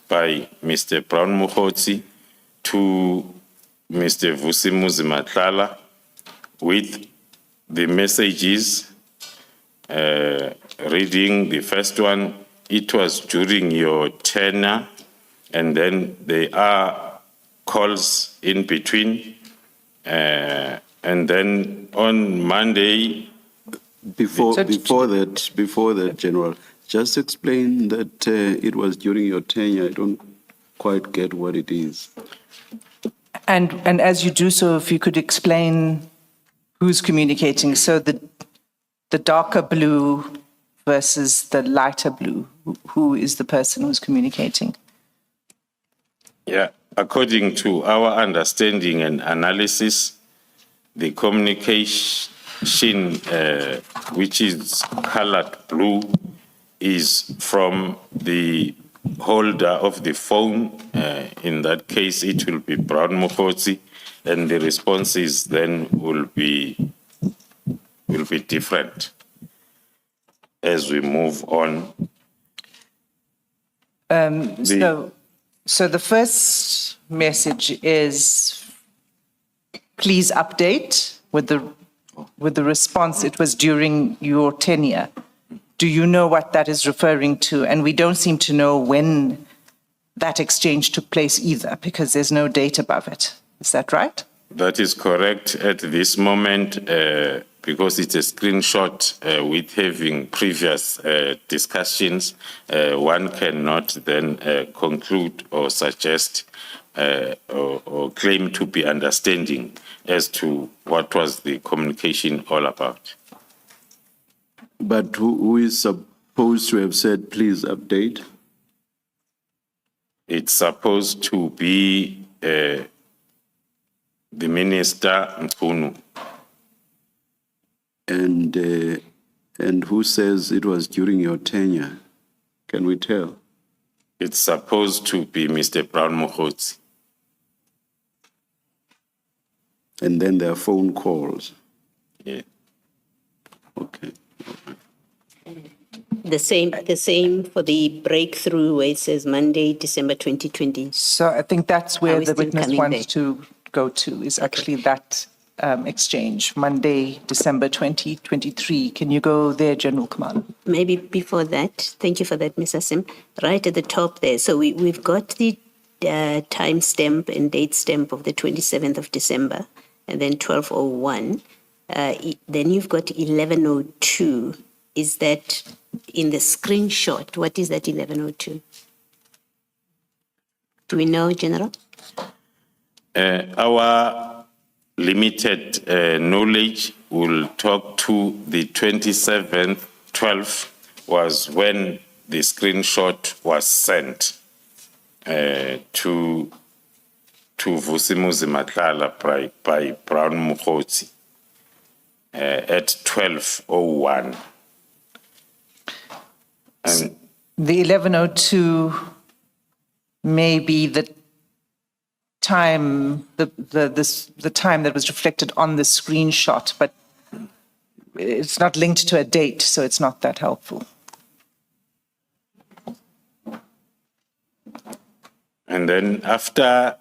by Mr. Brown Mogotsi to Mr. Vusimuzi Matlala with the messages. Reading the first one, it was during your tenure, and then there are calls in between, and then on Monday. Before that, General, just explain that it was during your tenure. I don't quite get what it is. And as you do so, if you could explain who's communicating. So the darker blue versus the lighter blue, who is the person who's communicating? Yeah, according to our understanding and analysis, the communication, which is colored blue, is from the holder of the phone. In that case, it will be Brown Mogotsi. and the responses then will be different as we move on. So the first message is, please update with the response. It was during your tenure. Do you know what that is referring to? And we don't seem to know when that exchange took place either, because there's no date above it. Is that right? That is correct at this moment, because it's a screenshot with having previous discussions. One cannot then conclude or suggest or claim to be understanding as to what was the communication all about. But who is supposed to have said, please update? It's supposed to be the Minister Mchunu. And who says it was during your tenure? Can we tell? It's supposed to be Mr. Brown Mogotsi. And then there are phone calls. Yeah. Okay. The same for the breakthrough where it says Monday, December 2020. So I think that's where Are we the still witness coming wants there? to go to, is actually that exchange, Monday, December 2023. Can you go there, General Khumalo? Maybe before that, thank you for that, Mr. Sim. Right at the top there. So we've got the time stamp and date stamp of the 27th of December, and then 12:01. Then you've got 11:02. Is that in the screenshot? What is that 11:02? Do we know, General? Our limited knowledge will talk to the 27th, 12th was when the screenshot was sent to Vusimuzi Matlala by Brown Mogotsi at 12:01. And The 11:02 may be the time, the time that was reflected on the screenshot, but it's not linked to a date, so it's not that helpful. And then after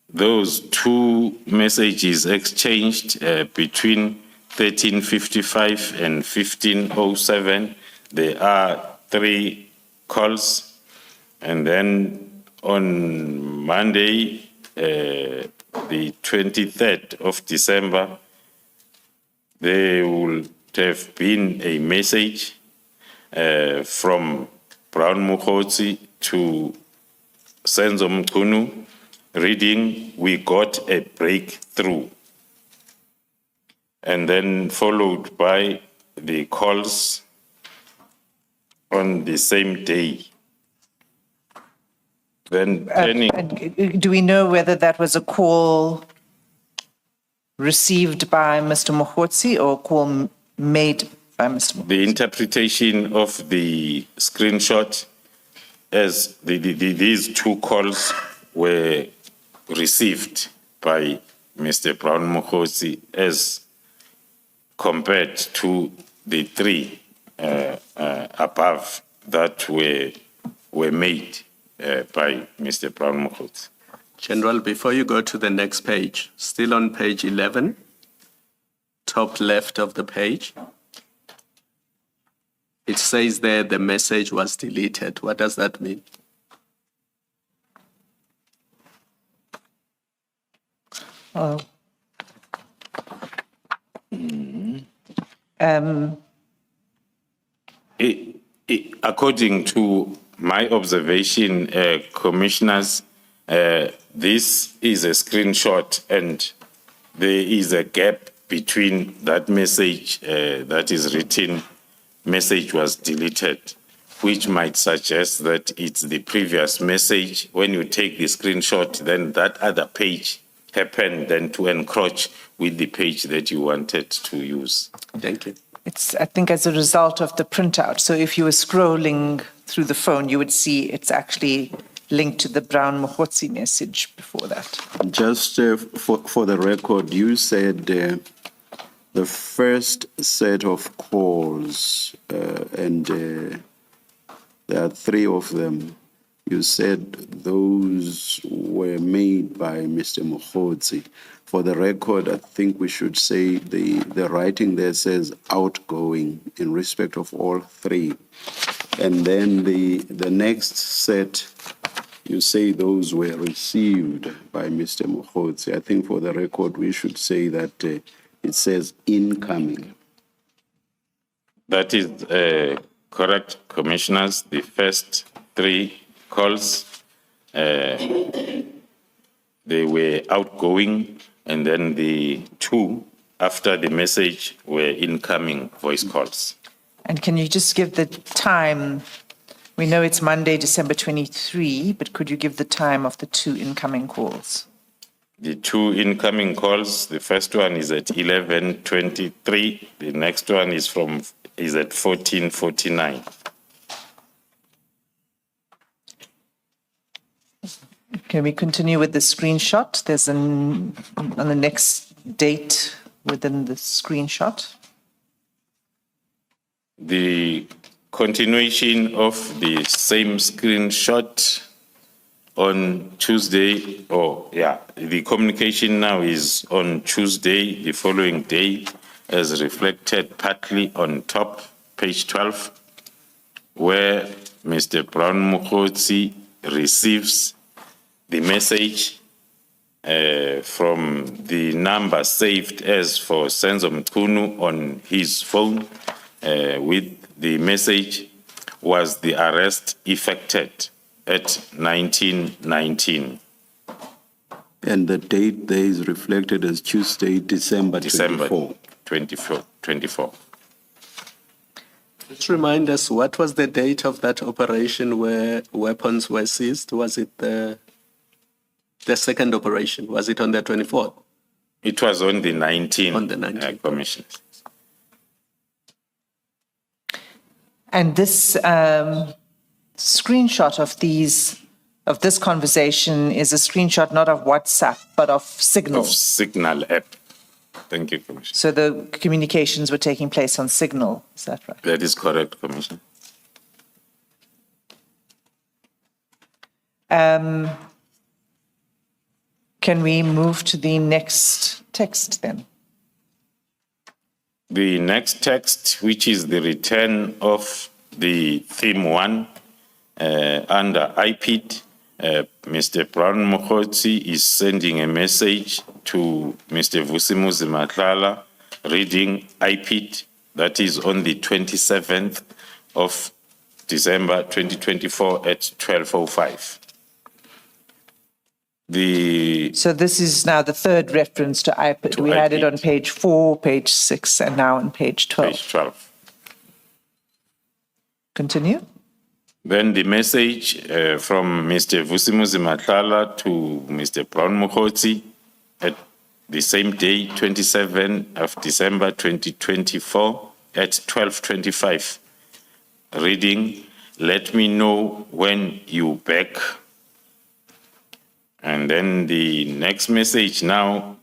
those two messages exchanged between 13:55 and 15:07, there are 3 calls. And then on Monday, the 23rd of December, there would have been a message from Brown Mogotsi to Senzo Mchunu reading, "We got a breakthrough." And then followed by the calls on the same day. Then turning, And do we know whether that was a call received by Mr. Mogotsi or a call made by Mr. Mogotsi? the interpretation of the screenshot as these 2 calls were received by Mr. Brown Mogotsi as compared to the 3 above that were made by Mr. Brown Mogotsi. General, before you go to the next page, still on page 11, top left of the page, it says there the message was deleted. What does that mean? According to my observation, commissioners, this is a screenshot and there is a gap between that message that is written, message was deleted, which might suggest that it's the previous message. When you take the screenshot, then that other page happened then to encroach with the page that you wanted to use. Thank you. It's, I think, as a result of the printout. So if you were scrolling through the phone, you would see it's actually linked to the Brown Mogotsi message before that. Just for the record, you said the first set of calls, and there are three of them. You said those were made by Mr. Mogotsi. For the record, I think we should say the writing there says outgoing in respect of all three. And then the next set, you say those were received by Mr. Mogotsi. I think for the record, we should say that it says incoming. That is correct, Commissioners. The first three calls, they were outgoing, and then the two after the message were incoming voice calls. And can you just give the time? We know it's Monday, December 23, but could you give the time of the two incoming calls? The two incoming calls, the first one is at 11:23. The next one is at 14:49. Can we continue with the screenshot? There's on the next date within the screenshot. The continuation of the same screenshot on Tuesday, the communication now is on Tuesday, the following day, as reflected partly on top, page 12, where Mr. Brown Mogotsi receives the message from the number saved as for Senzo Mchunu on his phone, with the message was the arrest effected at 1919. And the date there is reflected as Tuesday, December 24. 24. Just remind us, what was the date of that operation where weapons were seized? Was it the second operation? Was it on the 24th? It was on the 19th, On the 19th. Commissioner. And this screenshot of this conversation is a screenshot not of WhatsApp, but of Signal. Of Signal app. Thank you, Commissioner. So the communications were taking place on Signal, is that right? That is correct, Commissioner. Can we move to the next text then? The next text, which is the return of the theme 1 under IPID, Mr. Brown Mogotsi is sending a message to Mr. Vusimuzi Matlala, reading IPID, that is on the 27th of December 2024 at 12:05. So this is now the third reference to IPID. We had it on page 4, page 6, and now on page 12. Page 12. Continue. Then the message from Mr. Vusimuzi Matlala to Mr. Brown Mogotsi at the same day, 27 of December 2024 at 12:25. Reading, "Let me know when you back." And then the next message now,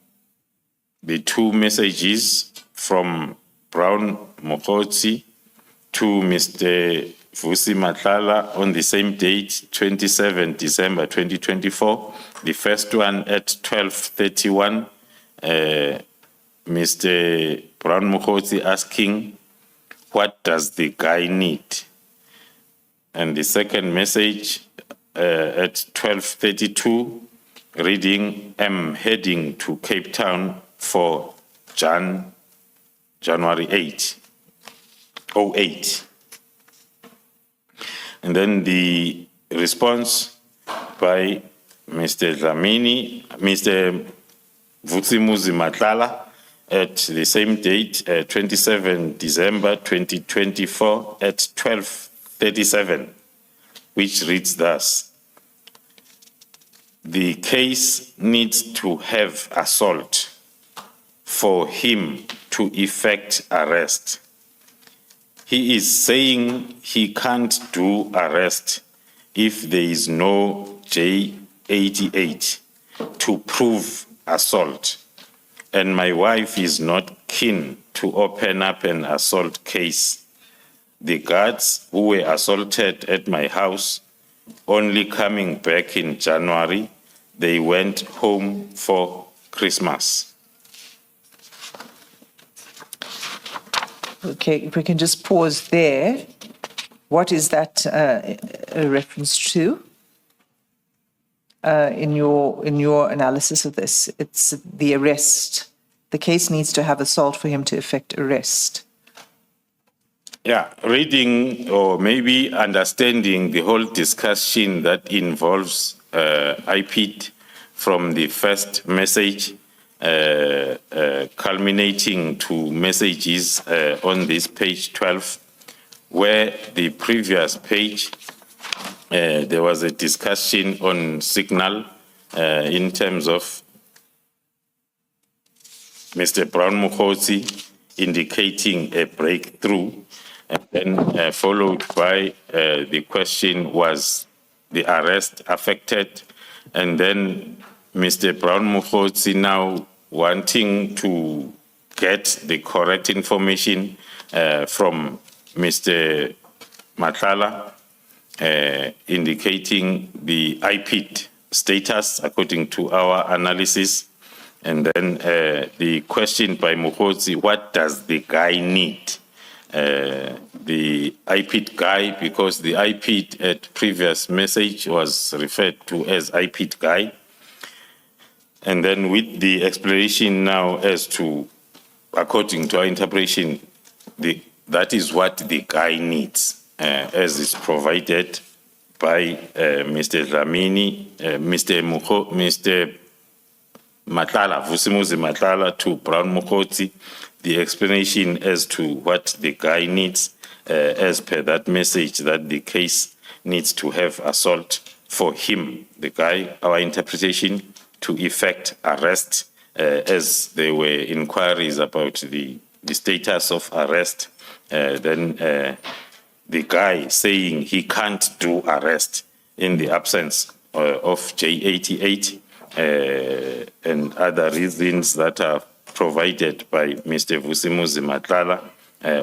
the two messages from Brown Mogotsi to Mr. Vusi Matlala on the same date, 27 December 2024. The first one at 12:31, Mr. Brown Mogotsi asking, "What does the guy need?" And the second message at 12:32, reading, "I'm heading to Cape Town for January 8, 08. And then the response by Mr. Vusimuzi Matlala at the same date, 27 December 2024 at 12:37, which reads thus: "The case needs to have assault for him to effect arrest. He is saying he can't do arrest if there is no J88 to prove assault, and my wife is not keen to open up an assault case. The guards who were assaulted at my house only coming back in January, they went home for Christmas. Okay, if we can just pause there. What is that a reference to in your analysis of this? It's the arrest. The case needs to have assault for him to effect arrest. Yeah, reading or maybe understanding the whole discussion that involves IPID from the first message culminating to messages on this page 12, where the previous page there was a discussion on signal in terms of Mr. Brown Mogotsi indicating a breakthrough, and then followed by the question, was the arrest affected? And then Mr. Brown Mogotsi now wanting to get the correct information from Mr. Matlala, indicating the IPID status according to our analysis. And then the question by Mogotsi, what does the guy need? The IPID guy, because the IPID at previous message was referred to as IPID guy. And then with the explanation now as to, according to our interpretation, that is what the guy needs, as is provided by Mr. Dlamini, Mr. Matlala, Vusimuzi Matlala to Brown Mogotsi, the explanation as to what the guy needs, as per that message, that the case needs to have assault for him, the guy, our interpretation, to effect arrest, as there were inquiries about the status of arrest, then the guy saying he can't do arrest in the absence of J88, and other reasons that are provided by Mr. Vusimuzi Matlala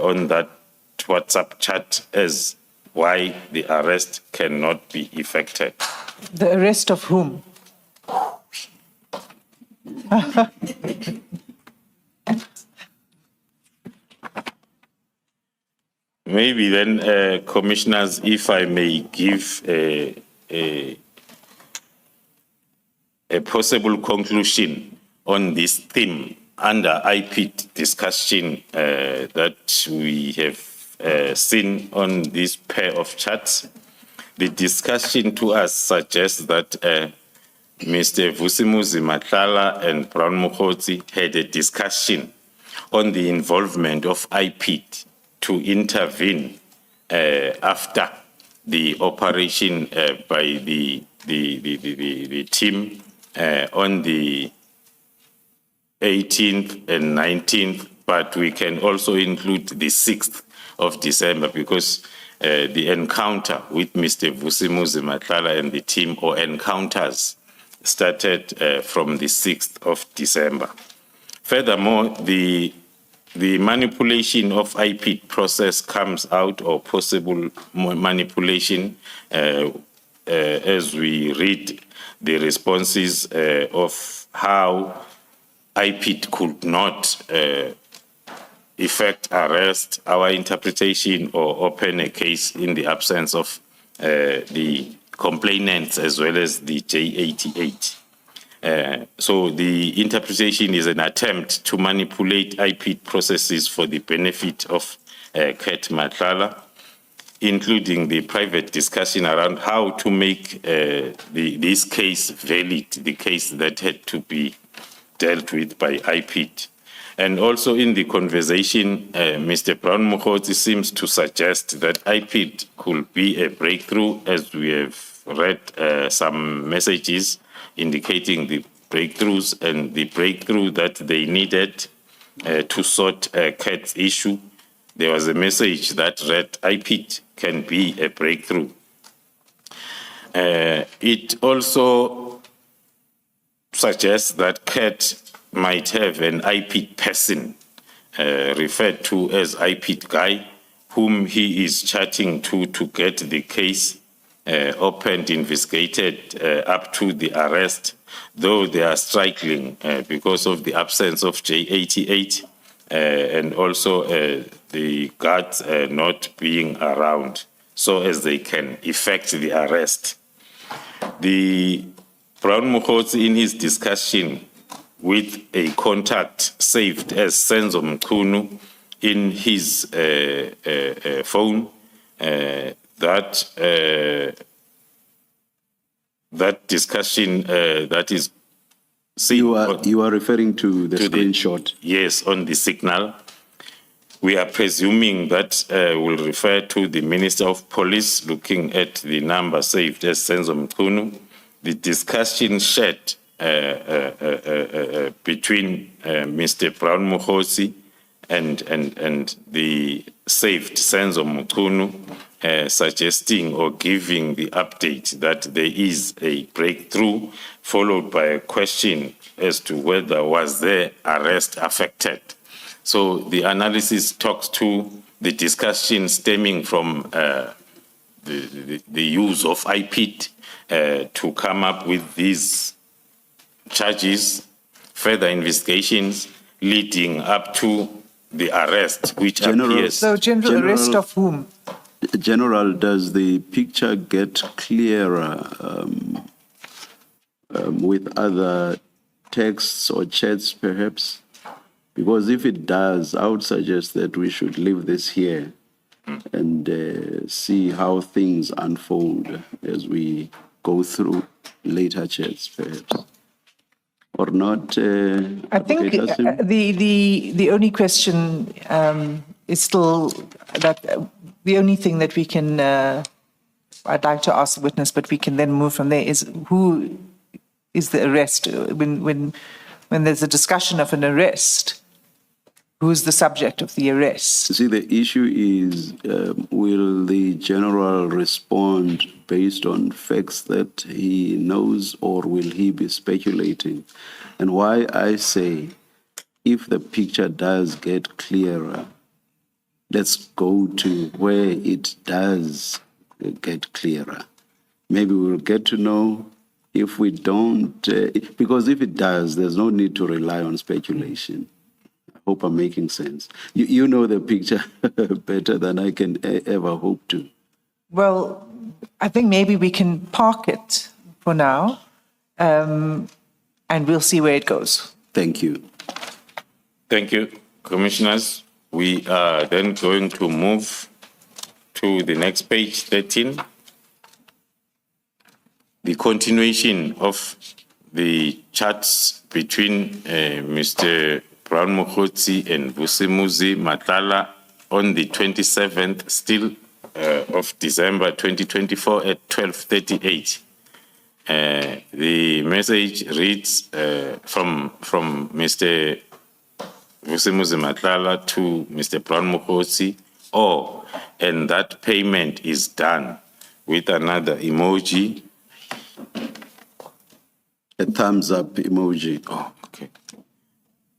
on that WhatsApp chat as why the arrest cannot be effected. The arrest of whom? Maybe then, commissioners, if I may give a possible conclusion on this theme under IPID discussion that we have seen on this pair of charts. The discussion to us suggests that Mr. Vusimuzi Matlala and Brown Mogotsi had a discussion on the involvement of IPID to intervene after the operation by the team on the 18th and 19th, but we can also include the 6th of December because the encounter with Mr. Vusimuzi Matlala and the team, or encounters, started from the 6th of December. Furthermore, the manipulation of IPID process comes out, or possible manipulation, as we read the responses of how IPID could not effect arrest, our interpretation, or open a case in the absence of the complainants as well as the J88. So the interpretation is an attempt to manipulate IPID processes for the benefit of Kat Matlala, including the private discussion around how to make this case valid, the case that had to be dealt with by IPID. And also in the conversation, Mr. Brown Mogotsi seems to suggest that IPID could be a breakthrough, as we have read some messages indicating the breakthroughs and the breakthrough that they needed to sort Kat's issue. There was a message that read IPID can be a breakthrough. It also suggests that Kat might have an IPID person referred to as IPID guy, whom he is chatting to get the case opened, investigated up to the arrest, though they are struggling because of the absence of J88 and also the guards not being around so as they can effect the arrest. The Brown Mogotsi, in his discussion with a contact saved as Senzo Mchunu in his phone, that discussion that is seen You are referring to the to screenshot. Yes, on the signal. We are presuming that will refer to the Minister of Police looking at the number saved as Senzo Mchunu. The discussion shared between Mr. Brown Mogotsi and the saved Senzo Mchunu, suggesting or giving the update that there is a breakthrough, followed by a question as to whether was their arrest affected. So the analysis talks to the discussion stemming from the use of IPID to come up with these charges, further investigations leading up to the arrest, which appears. So, General, arrest of whom? General, does the picture get clearer with other texts or chats, perhaps? Because if it does, I would suggest that we should leave this here and see how things unfold as we go through later chats, perhaps. Or not? I think the only question is still that the only thing that we can, I'd like to ask the witness, but we can then move from there, is who is the arrest? When there's a discussion of an arrest, who's the subject of the arrest? See, the issue is, will the general respond based on facts that he knows, or will he be speculating? And why I say, if the picture does get clearer, let's go to where it does get clearer. Maybe we'll get to know. If we don't, because if it does, there's no need to rely on speculation. I hope I'm making sense. You know the picture better than I can ever hope to. Well, I think maybe we can park it for now, and we'll see where it goes. Thank you. Thank you, Commissioners. We are then going to move to the next page, 13. The continuation of the chats between Mr. Brown Mogotsi and Vusimuzi Matlala on the 27th still of December 2024 at 12:38. The message reads from Mr. Vusimuzi Matlala to Mr. Brown Mogotsi, and that payment is done, with another emoji. A thumbs up emoji. Oh, okay.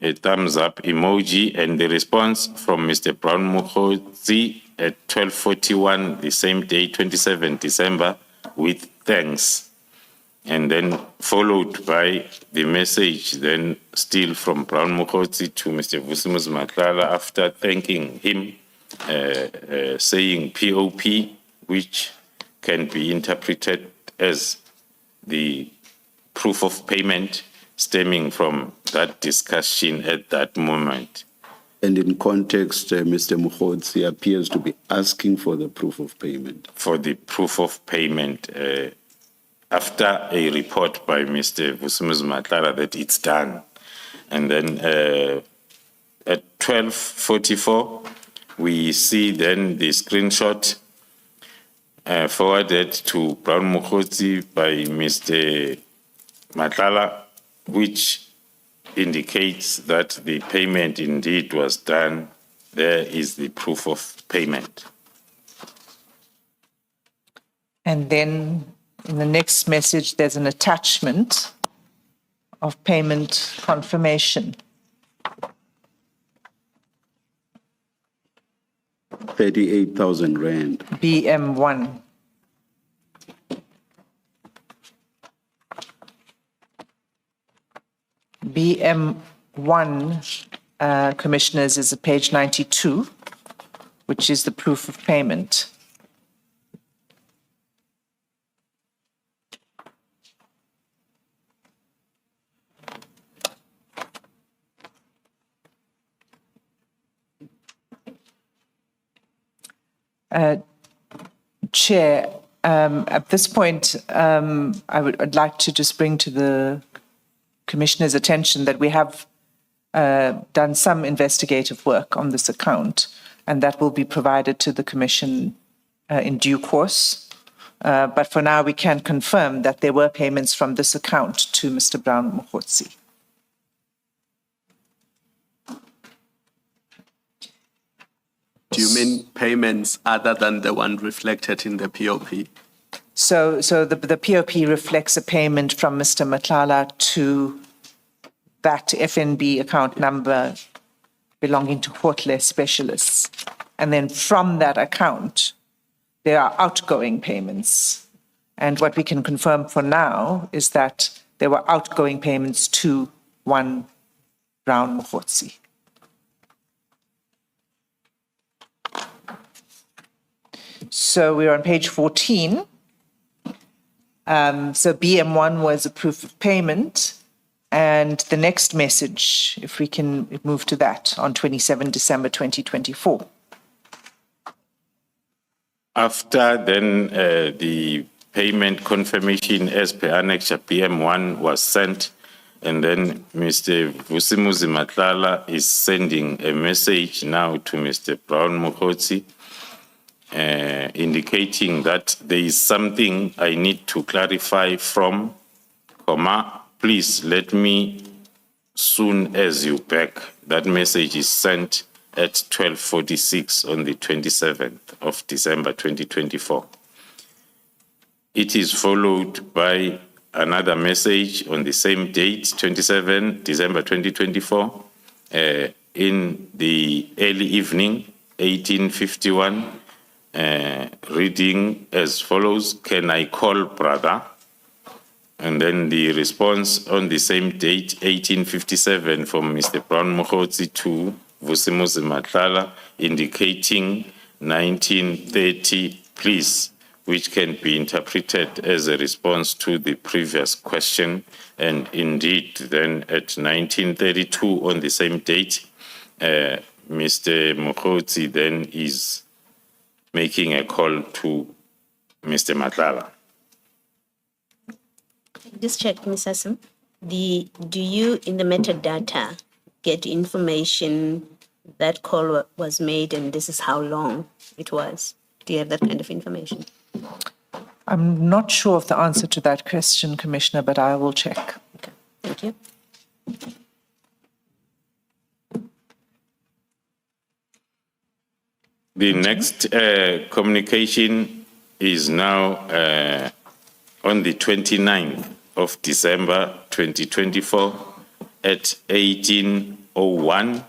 A thumbs up emoji, and the response from Mr. Brown Mogotsi at 12:41, the same day, 27 December, with thanks. And then followed by the message then still from Brown Mogotsi to Mr. Vusimuzi Matlala after thanking him, saying POP, which can be interpreted as the proof of payment stemming from that discussion at that moment. And in context, Mr. Mogotsi appears to be asking for the proof of payment. For the proof of payment, after a report by Mr. Vusimuzi Matlala that it's done. And then at 12:44, we see then the screenshot forwarded to Brown Mogotsi by Mr. Matlala, which indicates that the payment indeed was done. There is the proof of payment. And then In the next message, there's an attachment of payment confirmation. 38,000 rand. BM1. BM1, Commissioners, is at page 92, which is the proof of payment. Chair, at this point, I'd like to just bring to the Commissioner's attention that we have done some investigative work on this account, and that will be provided to the Commission in due course. But for now, we can confirm that there were payments from this account to Mr. Brown Mogotsi. Do you mean payments other than the one reflected in the POP? So the POP reflects a payment from Mr. Matlala to that FNB account number belonging to Hotle Specialists. And then from that account, there are outgoing payments. And what we can confirm for now is that there were outgoing payments to one Brown Mogotsi. So we're on page 14. So BM1 was a proof of payment. And the next message, if we can move to that, on 27 December 2024. After then the payment confirmation as per Annexure BM1 was sent, and then Mr. Vusimuzi Matlala is sending a message now to Mr. Brown Mogotsi, indicating that there is something I need to clarify from, please let me soon as you back. That message is sent at 12:46 on the 27th of December 2024. It is followed by another message on the same date, 27 December 2024, in the early evening, 1851, reading as follows: "Can I call brother?" And then the response on the same date, 1857, from Mr. Brown Mogotsi to Vusimuzi Matlala, indicating 1930, please, which can be interpreted as a response to the previous question. And indeed, then at 1932, on the same date, Mr. Mogotsi then is making a call to Mr. Matlala. Just check, Ms. Hassan. Do you, in the metadata, get information that call was made and this is how long it was? Do you have that kind of information? I'm not sure of the answer to that question, Commissioner, but I will check. Okay, thank you. The next communication is now on the 29th of December 2024 at 18:01.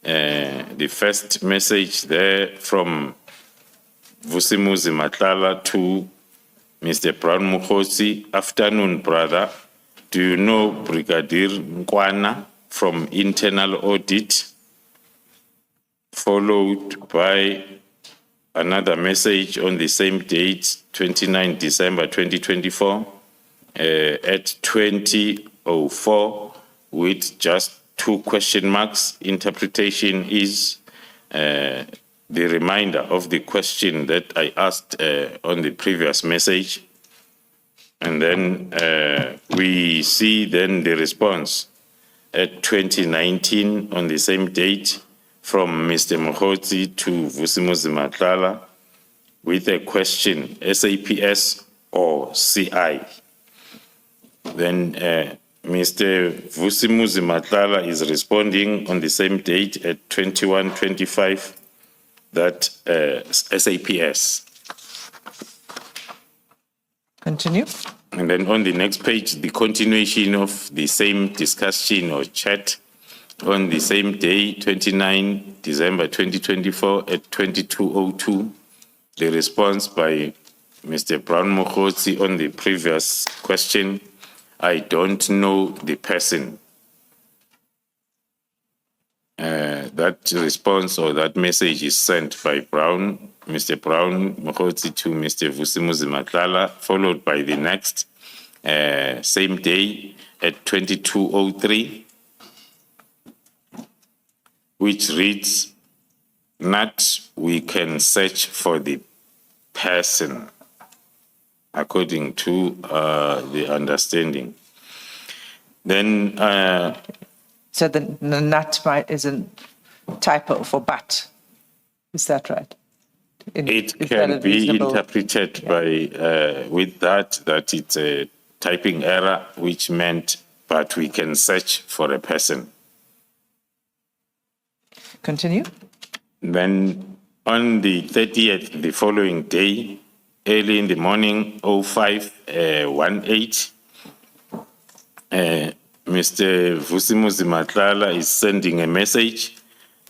The first message there from Vusimuzi Matlala to Mr. Brown Mogotsi: "Afternoon, brother. Do you know Brigadier Nkwana from internal audit?" Followed by another message on the same date, 29 December 2024, at 20:04, with just 2 question marks. Interpretation is the reminder of the question that I asked on the previous message. And then we see then the response at 2019 on the same date from Mr. Mogotsi to Vusimuzi Matlala with a question, SAPS or CI. Then Mr. Vusimuzi Matlala is responding on the same date at 21:25 that SAPS. Continue. And then on the next page, the continuation of the same discussion or chat on the same day, 29 December 2024 at 22:02. The response by Mr. Brown Mogotsi on the previous question, I don't know the person. That response or that message is sent by Mr. Brown Mogotsi to Mr. Vusimuzi Matlala, followed by the next same day at 22:03, which reads, not we can search for the person, according to the understanding. Then So the nut is a typo for but. Is that right? it Is that can a be reasonable- interpreted by with that it's a typing error, which meant but we can search for a person. Continue. Then on the 30th, the following day, early in the morning, 05:18, Mr. Vusimuzi Matlala is sending a message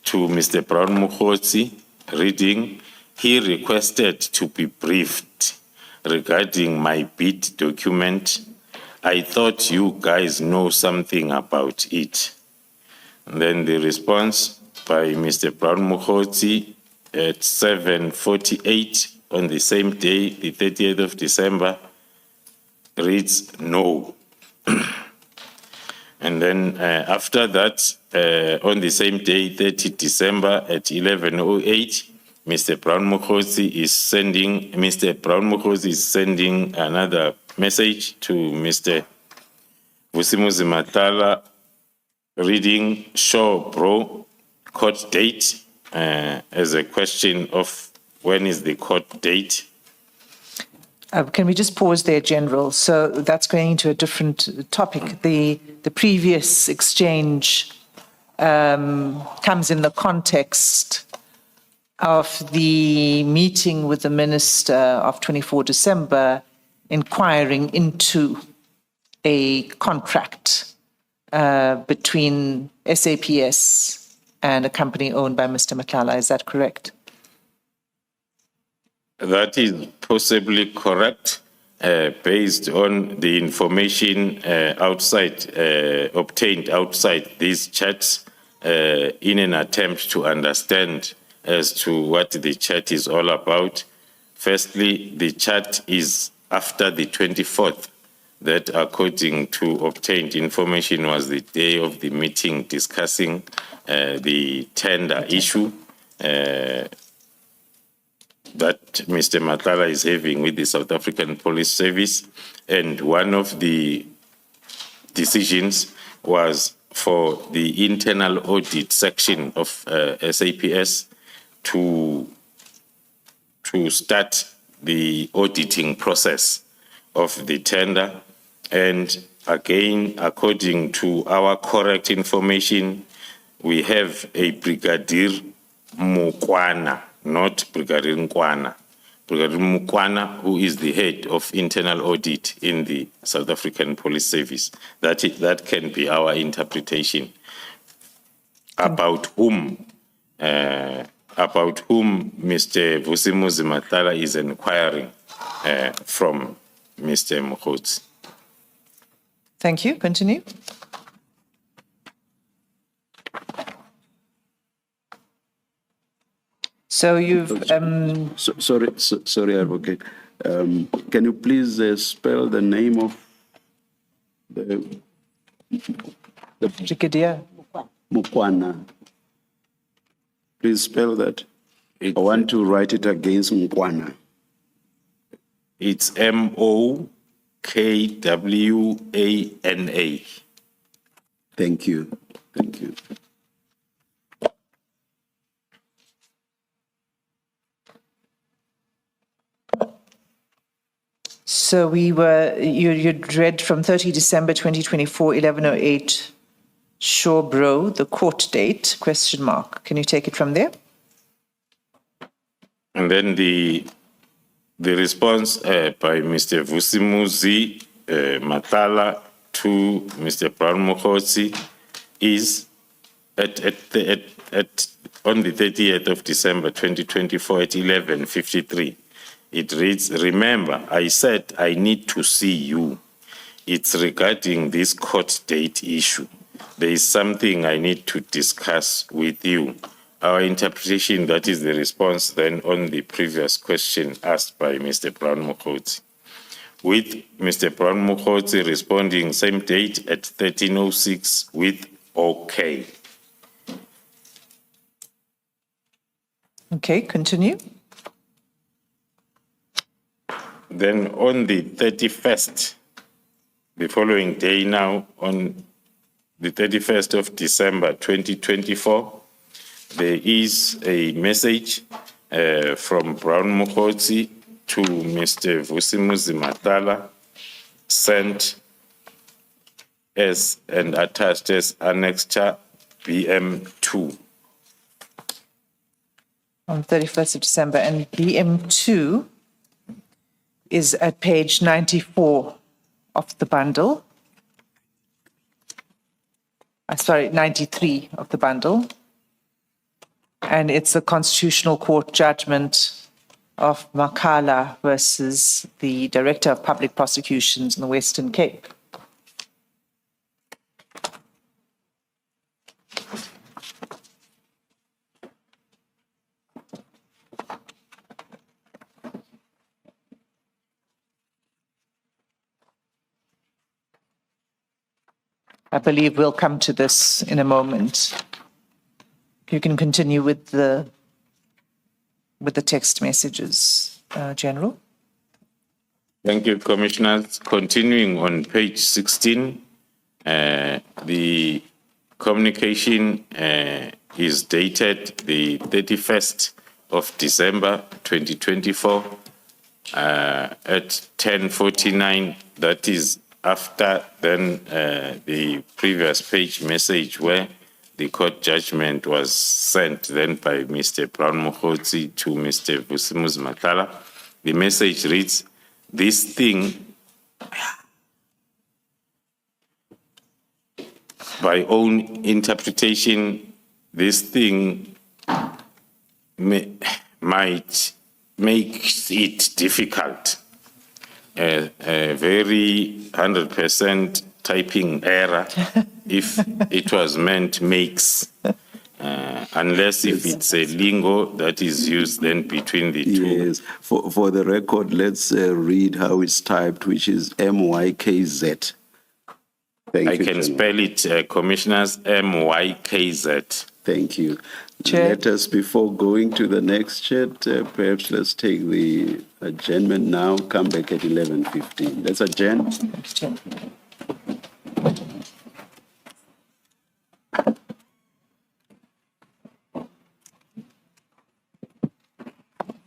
to Mr. Brown Mogotsi, reading, he requested to be briefed regarding my bid document. I thought you guys know something about it. And then the response by Mr. Brown Mogotsi at 7:48 on the same day, the 30th of December, reads no. And then after that, on the same day, 30 December at 11:08, Mr. Brown Mogotsi is sending another message to Mr. Vusimuzi Matlala, reading, sure, bro, court date, as a question of when is the court date. Can we just pause there, General? So that's going into a different topic. The previous exchange comes in the context of the meeting with the Minister of 24 December inquiring into a contract between SAPS and a company owned by Mr. Matlala. Is that correct? That is possibly correct, based on the information obtained outside these chats, in an attempt to understand as to what the chat is all about. Firstly, the chat is after the 24th, that according to obtained information was the day of the meeting discussing the tender issue that Mr. Matlala is having with the South African Police Service. And one of the decisions was for the internal audit section of SAPS to start the auditing process of the tender. And again, according to our correct information, we have a Brigadier Mukwana, not Brigadier Nkwana. Brigadier Mukwana, who is the head of internal audit in the South African Police Service. That can be our interpretation about whom Mr. Vusimuzi Matlala is inquiring from Mr. Mogotsi. Thank you. Continue. So you've... Sorry, Advocate. Can you please spell the name of the Brigadier. Mukwana? Please spell that. I want to write it against Mukwana. It's Mokwana. Thank you. Thank you. So you read from 30 December 2024, 11:08, sure, bro, the court date, question mark. Can you take it from there? And then The response by Mr. Vusimuzi Matlala to Mr. Brown Mogotsi is on the 30th of December 2024 at 11:53. It reads, "Remember, I said I need to see you. It's regarding this court date issue. There is something I need to discuss with you." Our interpretation, that is the response then on the previous question asked by Mr. Brown Mogotsi. With Mr. Brown Mogotsi responding same date at 13:06 with okay. Okay, continue. Then on the 31st, the following day now, on the 31st of December 2024, there is a message from Brown Mogotsi to Mr. Vusimuzi Matlala, sent as and attached as Annexure BM2. On 31st of December, and BM2 is at page 94 of the bundle. Sorry, 93 of the bundle. And it's the Constitutional Court judgment of Matlala versus the Director of Public Prosecutions in the Western Cape. I believe we'll come to this in a moment. You can continue with the text messages, General. Thank you, Commissioners. Continuing on page 16, the communication is dated the 31st of December 2024 at 10:49. That is after then the previous page message where the court judgment was sent then by Mr. Brown Mogotsi to Mr. Vusimuzi Matlala. The message reads, "This thing, by own interpretation, this thing might make it difficult. A very 100% typing error if it was meant makes, unless if it's a lingo that is used then between the two." Yes, for the record, let's read how it's typed, which is MYKZ. Thank I you, can General. spell it, Commissioners, MYKZ. Thank you. Chair. Let us, before going to the next chat, perhaps let's take the adjournment now, come back at 11:15. Let's adjourn. Thank you, Chair.